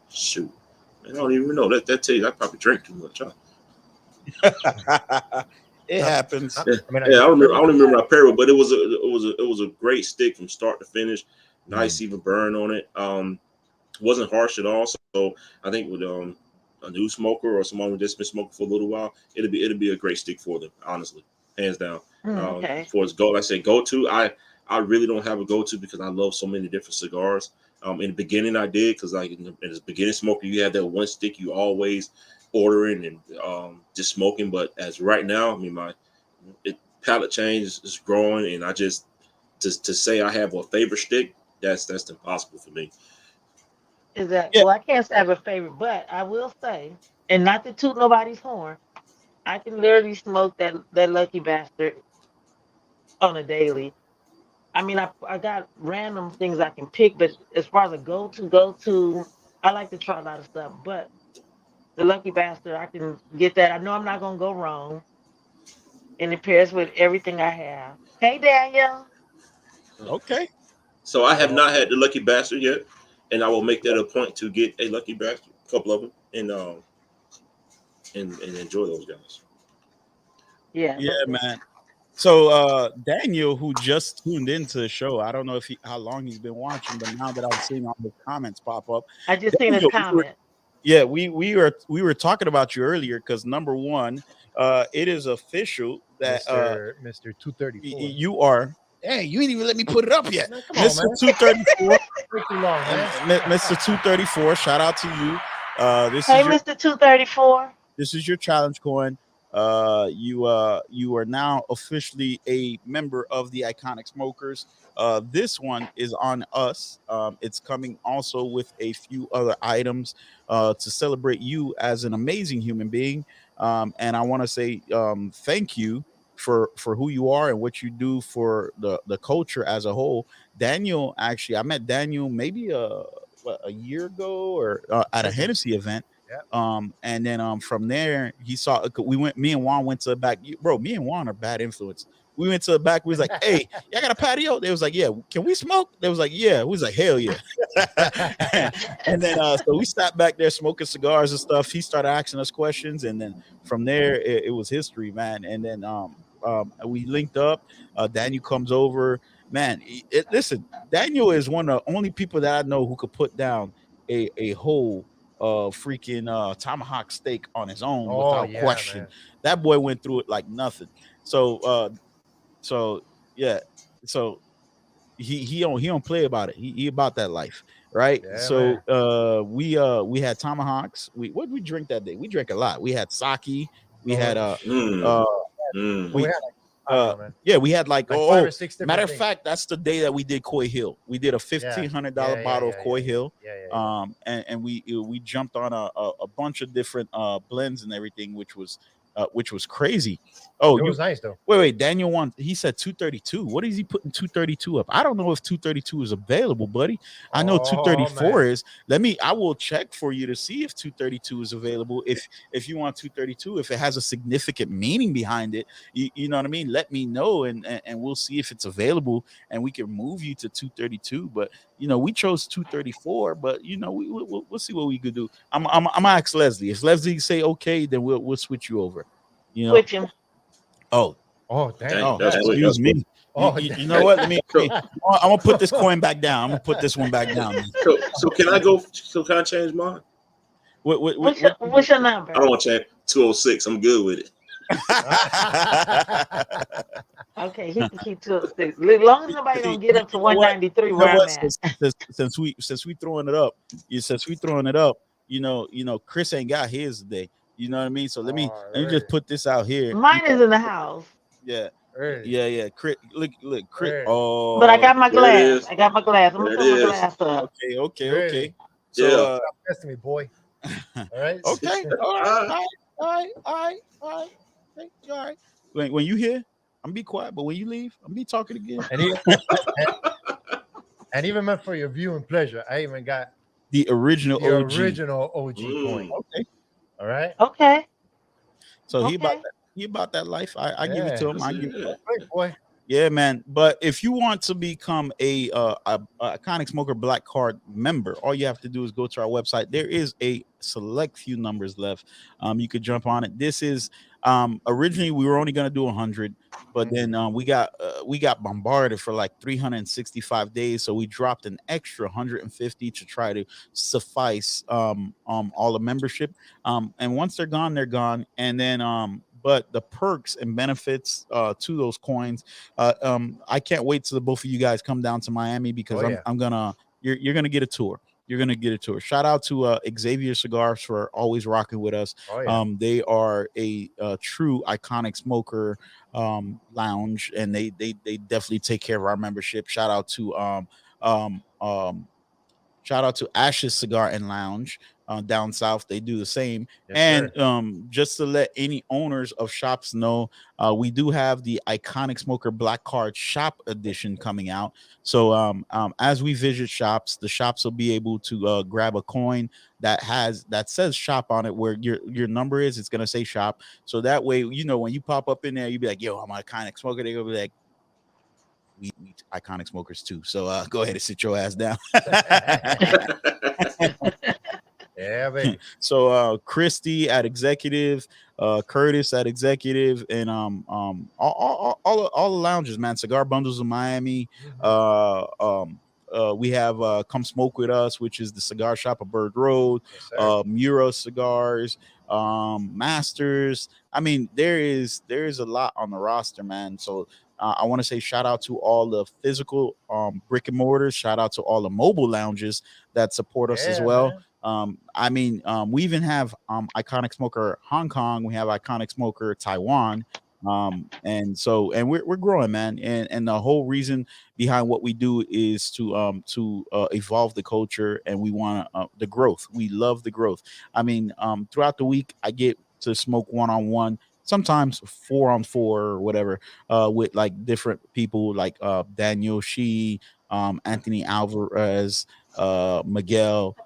shoot. I don't even know. That tell you I probably drank too much. Huh? It happens. Yeah, I don't remember I paired it, but it was a great stick from start to finish. Nice even burn on it. Wasn't harsh at all. So I think with a new smoker or someone who just been smoking for a little while, it'd be a great stick for them. Honestly, hands down. Okay. For its go, like I said, go to. I really don't have a go to because I love so many different cigars. In the beginning, I did because like in the beginning smoker, you have that one stick you always ordering and just smoking. But as right now, I mean my palate change is growing, and I just to say I have a favorite stick, that's impossible for me. Is that Yeah. well? I can't say I have a favorite, but I will say, and not to toot nobody's horn, I can literally smoke that lucky bastard on a daily. I mean, I got random things I can pick, but as far as a go to, I like to try a lot of stuff. But the lucky bastard, I can get that. I know I'm not gonna go wrong, and it pairs with everything I have. Hey, Daniel. Okay. So I have not had the lucky bastard yet, and I will make that a point to get a lucky bastard, a couple of them, and enjoy those guys. Yeah. Yeah, man. So Daniel, who just tuned into the show, I don't know how long he's been watching, but now that I'm seeing all the comments pop up, I just seen his Daniel, comment. yeah, we were talking about you earlier because number one, it is official that Mr. 234. you are. Hey, you ain't even let me put it up yet, Man, come on, Mr. man. 234. Too long, man. Mr. 234. Shout out to you. Hey, Mr. 234. This is your challenge coin. You are now officially a member of the Iconic Smokers. This one is on us. It's coming also with a few other items to celebrate you as an amazing human being. And I want to say thank you for who you are and what you do for the culture as a whole. Daniel, actually, I met Daniel maybe a year ago or at a Hennessy event. And then from there he saw me and Juan went to the back. Bro, me and Juan are bad influence. We went to the back. We was like, hey, y'all got a patio? They was like, yeah. Can we smoke? They was like, yeah. We was like, hell yeah. And then so we sat back there smoking cigars and stuff. He started asking us questions, and then from there it was history, man. And then we linked up. Daniel comes over, man. Listen, Daniel is one of the only people that I know who could put down a whole freaking tomahawk steak on his own without question. Man. That boy went through it like nothing. So yeah, so he don't play about it. He about that life, right? Yeah, so we had tomahawks. What did we drink that day? We drank a lot. We had sake. We had we had like 5 or 6 matter of fact, that's the day that we did Coy Hill. We did a $1,500 bottle of Coy Hill. And we jumped on a bunch of different blends and everything, which was which was crazy. Oh, It was nice though. Wait, Daniel he said 232. What is he putting 232 up? I don't know if 232 is available, buddy. I know 234 is. I will check for you to see if 232 is available. If you want 232, if it has a significant meaning behind it, you know what I mean? Let me know and we'll see if it's available and we can move you to 232. But we chose 234, but we'll see what we could do. I'm gonna ask Leslie. If Leslie say okay, then we'll switch you over. Switch him. Oh, damn! Oh, excuse me. You know what? I'm gonna put this coin back down. I'm gonna put this one back down. So can I go? So can I change mine? What's your number? I don't want to change 206. I'm good with it. Okay, he can keep 206. As long as nobody don't get up to 193 where I'm at. Since we throwing it up, Chris ain't got his today. You know what I mean? So let me just put this out here. Mine is in the house. Yeah. Yeah. Chris, look, Chris. Oh, but I got my glass. I'm gonna put my glass up. Okay. So that's me, boy. All right. Okay. All right. When you here, I'm be quiet, but when you leave, I'm be talking again. And even meant for your viewing pleasure, I even got the original OG coin. Okay. All right. Okay. So he about that life. I give it to him. I give it to him. Great boy. Yeah, man. But if you want to become a Iconic Smoker Black Card member, all you have to do is go to our website. There is a select few numbers left. You could jump on it. This is originally we were only gonna do 100, but then we got bombarded for like 365 days, so we dropped an extra 150 to try to suffice all the membership. And once they're gone, and then but the perks and benefits to those coins, I can't wait till the both of you guys come down to Miami because you're gonna get a tour. You're gonna get a tour. Shout out to Xavier Cigars for always rocking with us. They are a true Iconic Smoker lounge, and they definitely take care of our membership. Shout out to Ash's Cigar and Lounge down south. They do the same. Yes, and just to let any owners of shops know, we do have the Iconic Smoker Black Card Shop Edition coming out. So as we visit shops, the shops will be able to grab a coin that says shop on it, where your number is. It's gonna say shop. So that way, when you pop up in there, you be like, yo, I'm an Iconic Smoker. They're gonna be like, we Iconic Smokers too. So go ahead and sit your ass down. Yeah, baby. So Christy at executive, Curtis at executive, and all the lounges, man. Cigar Bundles of Miami. We have Come Smoke With Us, which is the cigar shop of Bird Road. Yes, Mura Cigars, Masters. I mean, there is a lot on the roster, man. So I want to say shout out to all the physical brick and mortars. Shout out to all the mobile lounges that support us as well. Man. We even have Iconic Smoker Hong Kong. We have Iconic Smoker Taiwan. And we're growing, man. And the whole reason behind what we do is to evolve the culture, and we want the growth. We love the growth. I mean, throughout the week, I get to smoke one-on-one, sometimes 4-on-4 or whatever, with like different people like Daniel Shee, Anthony Alvarez, Miguel,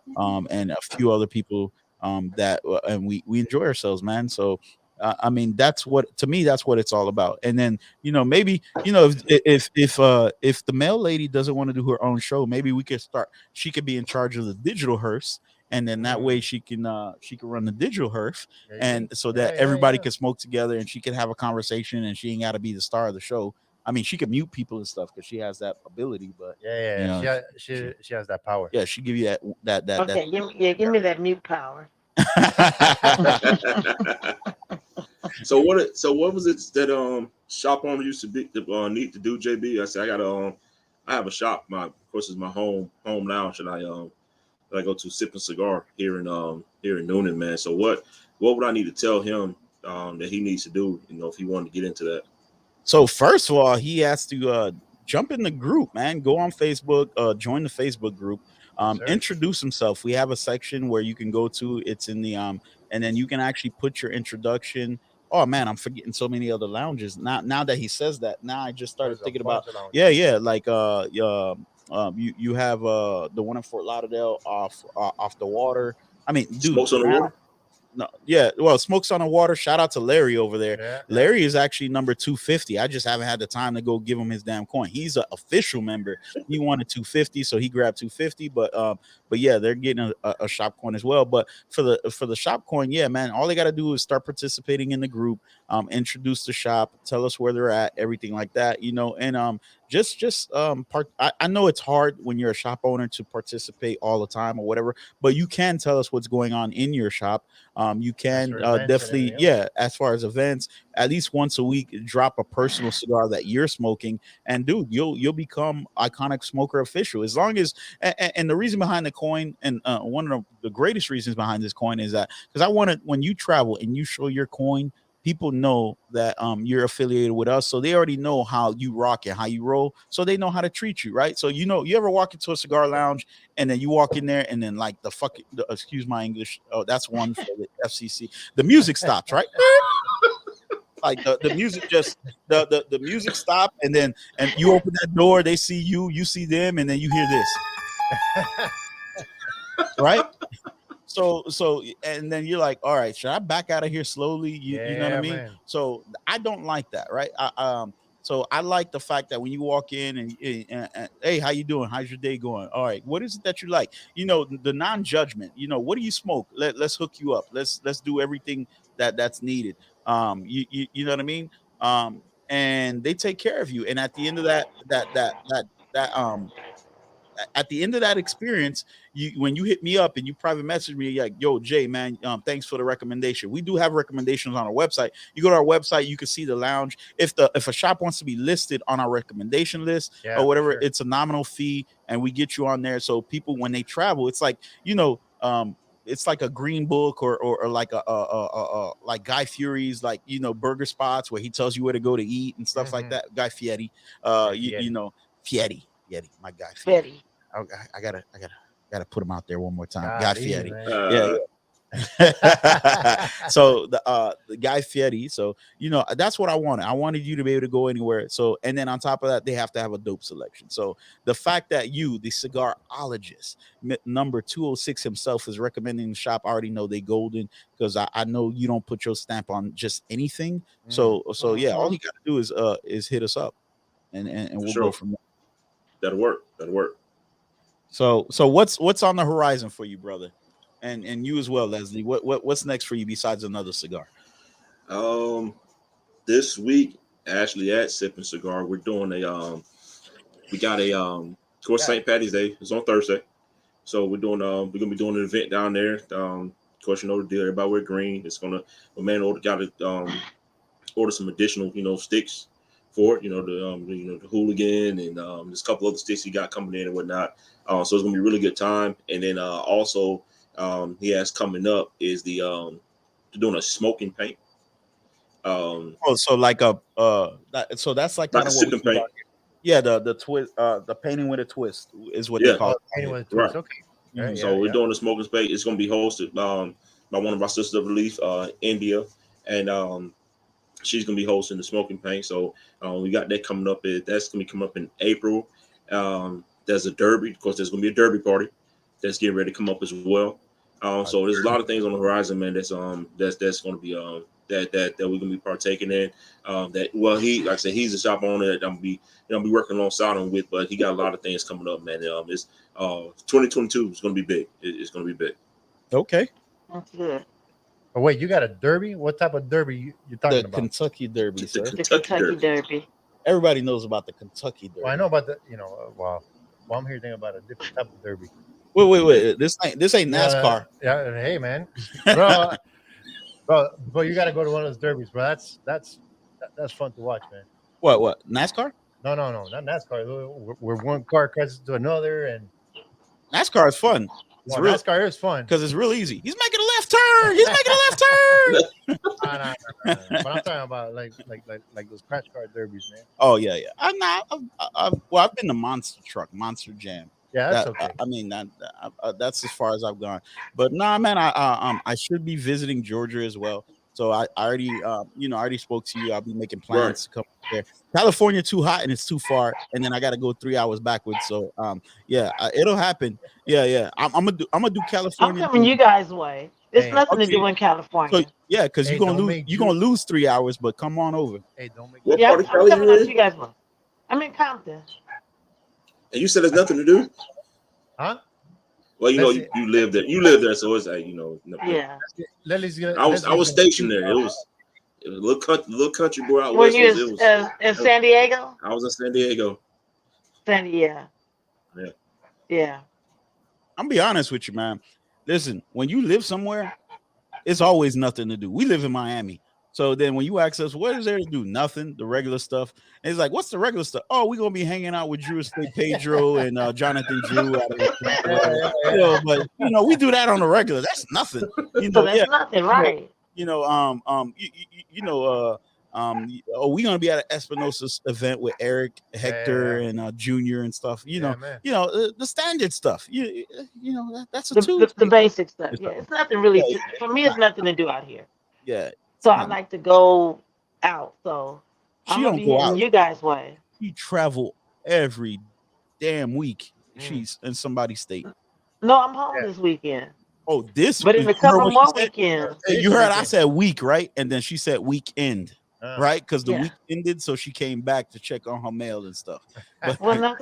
and a few other people and we enjoy ourselves, man. So I mean, that's what it's all about. And then maybe if the mail lady doesn't want to do her own show, maybe she could be in charge of the digital hearse, and then that way she can run the digital hearse, and so that everybody can smoke together, and she can have a conversation, and she ain't got to be the star of the show. I mean, she can mute people and stuff because she has that ability, but she has that power. Yeah, she give you that. Okay, give me that mute power. So what was it that shop owner used to need to do, JB? I said I have a shop. Of course, it's my home lounge, and I go to Sip and Cigar here in Noonan, man. So what would I need to tell him that he needs to do, if he wanted to get into that? So first of all, he has to jump in the group, man. Go on Facebook, join the Facebook group, introduce himself. We have a section where you can go to. It's in the and then you can actually put your introduction Oh man, I'm forgetting so many other lounges. Now that he says that, now I just started There's a thinking about bunch of lounges. yeah, like you have the one in Fort Lauderdale off the water. I mean, dude, Smokes on the now water. no, yeah, well, Smokes on the Water. Shout out to Larry over there. Yeah, Larry is actually number 250. I just haven't had the time to go give him his damn coin. He's an official member. He wanted 250, so he grabbed 250. But yeah, they're getting a shop coin as well. But for the shop coin, yeah, man, all they got to do is start participating in the group, introduce the shop, tell us where they're at, everything like that, you know, and I know it's hard when you're a shop owner to participate all the time or whatever, but you can tell us what's going on in your shop. You can definitely, yeah, as far as events, at least once a week, drop a personal cigar that you're smoking, and dude, you'll become iconic smoker official. As long as and the reason behind the coin, and one of the greatest reasons behind this coin is that because I wanted, when you travel and you show your coin, people know that you're affiliated with us, so they already know how you rock and how you roll, so they know how to treat you, right? So you know, you ever walk into a cigar lounge and then you walk in there and then like excuse my English, oh, that's one for the FCC, the music stops, right? Like the music just the music stop, and then you open that door, they see you see them, and then you hear this, right? So and then you're like, all right, should I back out of here slowly? You know what I mean? Man. So I don't like that, right? So I like the fact that when you walk in and hey, how you doing? How's your day going? All right, what is it that you like? You know, the non-judgment. You know, what do you smoke? Let's hook you up. Let's do everything that's needed. You know what I mean? And they take care of you. And at the end of that at the end of that experience, when you hit me up and you private message me, you're like, yo, Jay, man, thanks for the recommendation. We do have recommendations on our website. You go to our website, you can see the lounge. If a shop wants to be listed on our recommendation list or whatever, it's a nominal fee, and we get you on there. So people, when they travel, it's like, you know, it's like a green book or like a like Guy Fieri's, like, you know, burger spots where he tells you where to go to eat and stuff like that. Guy Fieri, you know, Fieri, my guy Fieri. I gotta put him out there one more time. Guy Fieri. Yeah. So the Guy Fieri. So, you know, that's what I wanted. I wanted you to be able to go anywhere. So, and then on top of that, they have to have a dope selection. So the fact that you, the cigarologist, number 206 himself, is recommending the shop, I already know they golden, because I know you don't put your stamp on just anything. So yeah, all you gotta do is hit us up, and we'll go from there. That'll work. So what's on the horizon for you, brother, and you as well, Leslie? What's next for you besides another cigar? This week, actually, at Sipping Cigar, we're doing we got of course, St. Patty's Day. It's on Thursday, so we're gonna be doing an event down there. Of course, you know the deal. Everybody wear order some additional, you know, sticks for it. You know, the hooligan, and there's a couple other sticks he got coming in and whatnot. So it's gonna be a really good time. And then also he has coming up is doing a smoking paint. So like so that's like kind of what we paint. Yeah, the twist, the painting with a twist is what they call it. Painting with a twist. Right. Okay. So we're doing the smoking paint. It's gonna be hosted by one of our sisters of relief, India, and she's gonna be hosting the smoking paint. So we got that coming up. That's gonna be coming up in April. There's a derby. Of course, there's gonna be a derby party that's getting ready to come up as well. So there's a lot of things on the horizon, man. That's gonna be that we're gonna be partaking in. Like I said, he's a shop owner that I'm gonna be working alongside him with, but he got a lot of things coming up, man. It's 2022 is gonna be big. It's gonna be big. Okay. That's good. Oh, wait, you got a derby? What type of derby you talking about? Kentucky Derby, sir. The Kentucky Derby. Everybody knows about the Kentucky Derby. Well, I know about the, well, I'm here thinking about a different type of derby. Wait. This ain't NASCAR. Yeah, hey, man. Bro, you got to go to one of those derbies, bro. That's fun to watch, man. What? NASCAR? No, not NASCAR. Where one car crashes to another, and NASCAR is fun. NASCAR is fun because it's real easy. He's making a left turn. He's making a left turn. No. But I'm talking about like those crash car derbies, man. Oh yeah. I've been to Monster Jam. Yeah, that's okay. I mean that's as far as I've gone. But nah, man, I should be visiting Georgia as well. So I already, I already spoke to you. I'll be making plans to come there. California too hot and it's too far, and then I got to go 3 hours backwards. So it'll happen. Yeah. I'm gonna do I'm California. coming you guys' way. There's nothing to Okay. do in California. So yeah, because you're gonna lose 3 hours, but come on over. Hey, don't make. Yeah, I'm coming up to you guys' way. I'm in Compton. And you said there's nothing to do? Huh? Well, you live there. You live there, so it's like Yeah. I was stationed there. It was a little country boy out Were west. you in San Diego? I was in San Diego. Yeah. I'm be honest with you, man. Listen, when you live somewhere, it's always nothing to do. We live in Miami. So then when you ask us, what is there to do? Nothing, the regular stuff. And it's like, what's the regular stuff? Oh, we're going to be hanging out with Drew Estate Pedro and Jonathan Drew. But, we do that on the regular. That's nothing. So that's nothing, right? We're going to be at an Espinosa event with Eric, Hector, and Junior and stuff. The standard stuff. That's a Tuesday. The basic stuff. Yeah, it's nothing really. For me, it's nothing to do out here. Yeah. So I like to go out. So I'm gonna be hitting you guys' way. She travel every damn week. She's in somebody's state. No, I'm home this weekend. Oh, but in a couple more weekends. You heard I said week, right? And then she said weekend, right? Because the week ended, so she came back to check on her mail and stuff. Well,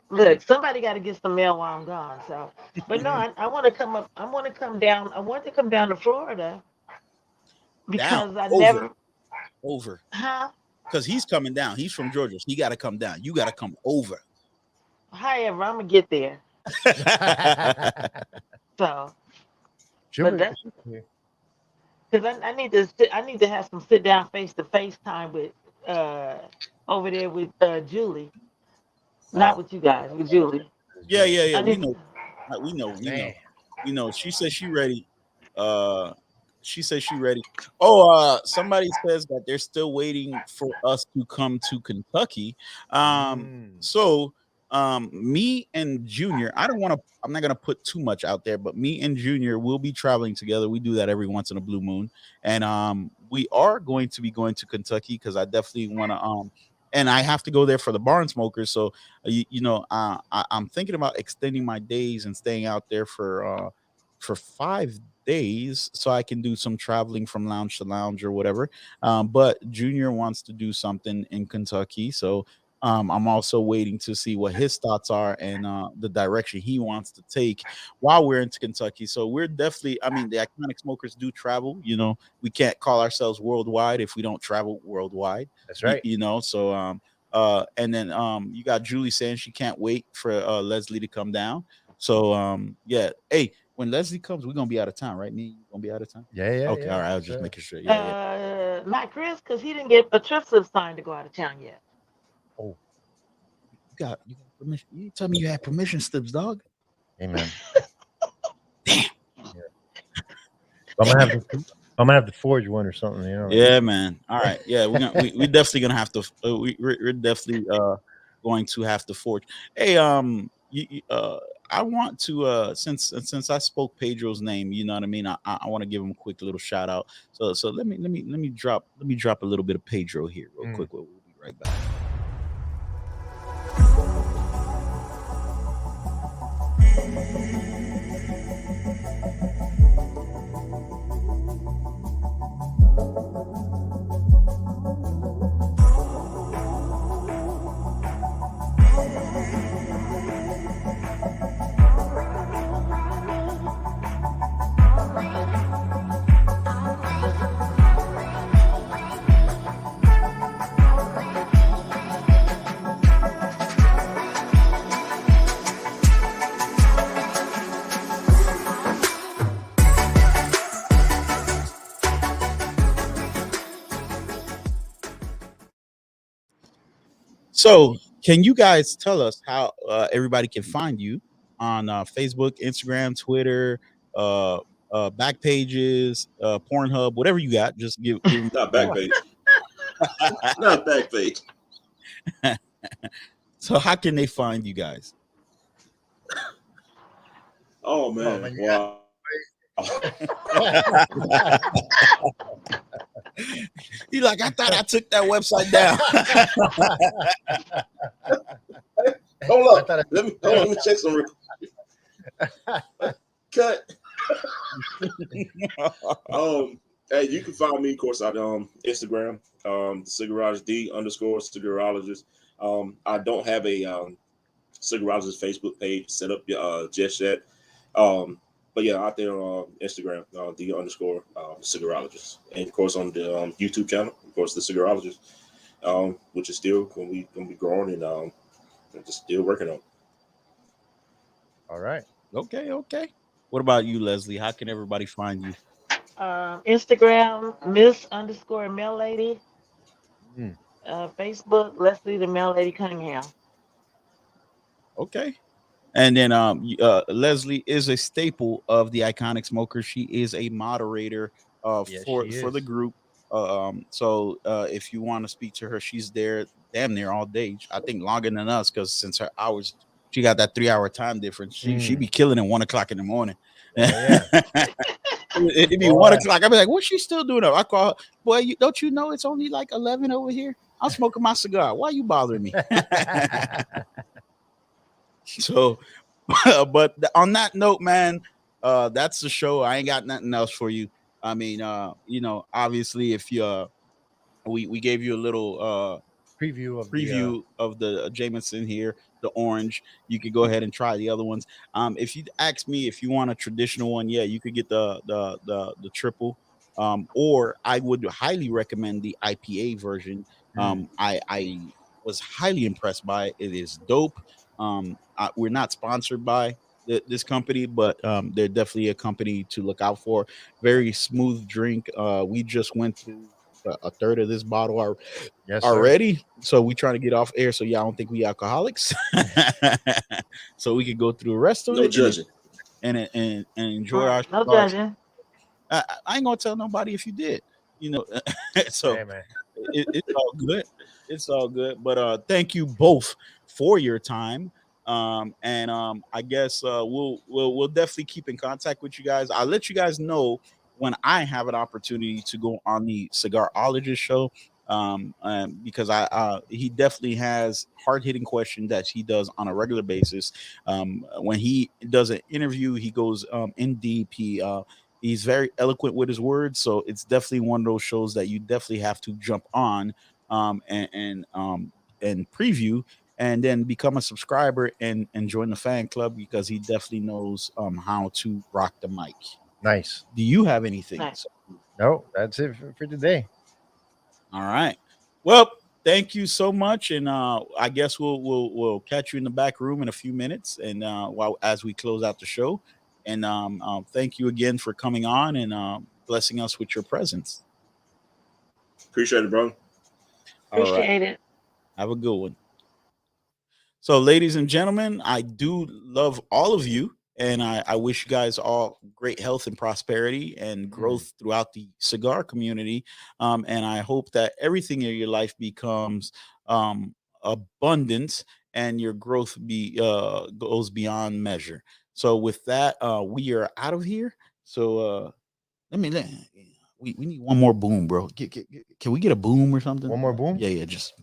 look, somebody got to get some mail while I'm gone. So, but no, I want to come up. I want to come down. I want to come down to Florida. Because over. Huh? Because he's coming down. He's from Georgia. So he got to come down. You got to come over. However, I'm gonna get there. So, but that's because I need to have some sit down face to face time with over there with Julie, not with you guys, with Julie. Yeah. We know. She says she ready. She says she's ready. Oh, somebody says that they're still waiting for us to come to Kentucky. So me and Junior, I'm not gonna put too much out there, but me and Junior will be traveling together. We do that every once in a blue moon, and we are going to be going to Kentucky because I definitely want to and I have to go there for the barn smokers. So I'm thinking about extending my days and staying out there for 5 days so I can do some traveling from lounge to lounge or whatever. But Junior wants to do something in Kentucky, so I'm also waiting to see what his thoughts are and the direction he wants to take while we're into Kentucky. So we're definitely, the Iconic Smokers do travel. We can't call ourselves worldwide if we don't travel worldwide. That's right. So and then you got Julie saying she can't wait for Leslie to come down. So hey, when Leslie comes, we're gonna be out of town, right? Me, gonna be out of town. Yeah. Okay, all right. I was just making sure. Not Chris, because he didn't get a trip slip signed to go out of town yet. Oh, you got permission? You tell me you had permission slips, dog. Amen. Damn. Yeah. I'm gonna have to forge one or something. Yeah, man. All right. Yeah, we're definitely gonna have to. We're definitely going to have to forge. Hey, I want to since I spoke Pedro's name, you know what I mean. I want to give him a quick little shout out. So let me drop a little bit of Pedro here real quick. We'll be right back. So, can you guys tell us how everybody can find you on Facebook, Instagram, Twitter, back pages, Pornhub, whatever you got? Just give them not back page. Not back page. So, how can they find you guys? Oh man! Wow. He's like, I thought I took that website down. Hold up. Let me check some. Cut. Hey, you can find me, of course, on Instagram, Cigars _Cigarologist. I don't have a Cigarologist Facebook page set up just yet. But yeah, out there on Instagram, _Cigarologist, and of course on the YouTube channel, of course, the Cigarologist, which is still going to be growing and just still working on. All right. Okay. What about you, Leslie? How can everybody find you? Instagram, Miss_Mail Lady. Facebook, Leslie the Mail Lady Cunningham. Okay. And then Leslie is a staple of the Iconic Smokers. She is a moderator for the group. So if you want to speak to her, she's there damn near all day. I think longer than us, because since her hours, she got that 3-hour time difference. She be killing at 1 o'clock in the morning. It'd be 1 o'clock. I'd be like, what's she still doing up? I call her, boy, don't you know it's only like 11 over here? I'm smoking my cigar. Why you bothering me? So, but on that note, man, that's the show. I ain't got nothing else for you. I mean, obviously, if you we gave you a little preview of the Jameson here, the orange. You could go ahead and try the other ones. If you ask me if you want a traditional one, yeah, you could get the triple. Or I would highly recommend the IPA version. I was highly impressed by it. It is dope. We're not sponsored by this company, but they're definitely a company to look out for. Very smooth drink. We just went through a third of this bottle already, so we trying to get off air, so y'all don't think we alcoholics. So we could go through the rest of it. No judging. And enjoy our no judging. I ain't gonna tell nobody if you did, so hey, man. It's all good. It's all good. But thank you both for your time. I guess we'll definitely keep in contact with you guys. I'll let you guys know when I have an opportunity to go on the Cigarologist show. Because he definitely has hard-hitting questions that he does on a regular basis. When he does an interview, he goes in deep. He's very eloquent with his words, so it's definitely one of those shows that you definitely have to jump on and preview, and then become a subscriber and join the fan club, because he definitely knows how to rock the mic. Nice. Do you have anything? Nice. No, that's it for today. All right. Well, thank you so much, and I guess we'll catch you in the back room in a few minutes, and as we close out the show. And thank you again for coming on and blessing us with your presence. Appreciate it, bro. Appreciate it. Have a good one. So, ladies and gentlemen, I do love all of you, and I wish you guys all great health and prosperity and growth throughout the cigar community. And I hope that everything in your life becomes abundant, and your growth goes beyond measure. So with that, we are out of here. So we need one more boom, bro. Can we get a boom or something? One more boom? Yeah, just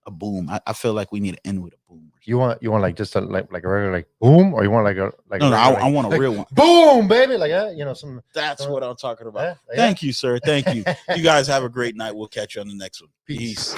a boom. I feel like we need to end with a boom. You want like just like a regular like boom, or you want like a like no, a regular, I want a like, real one. Boom, baby, like that. Some. That's what I'm talking about. Yeah. Thank you, sir. Thank you. You guys have a great night. We'll catch you on the next one. Peace.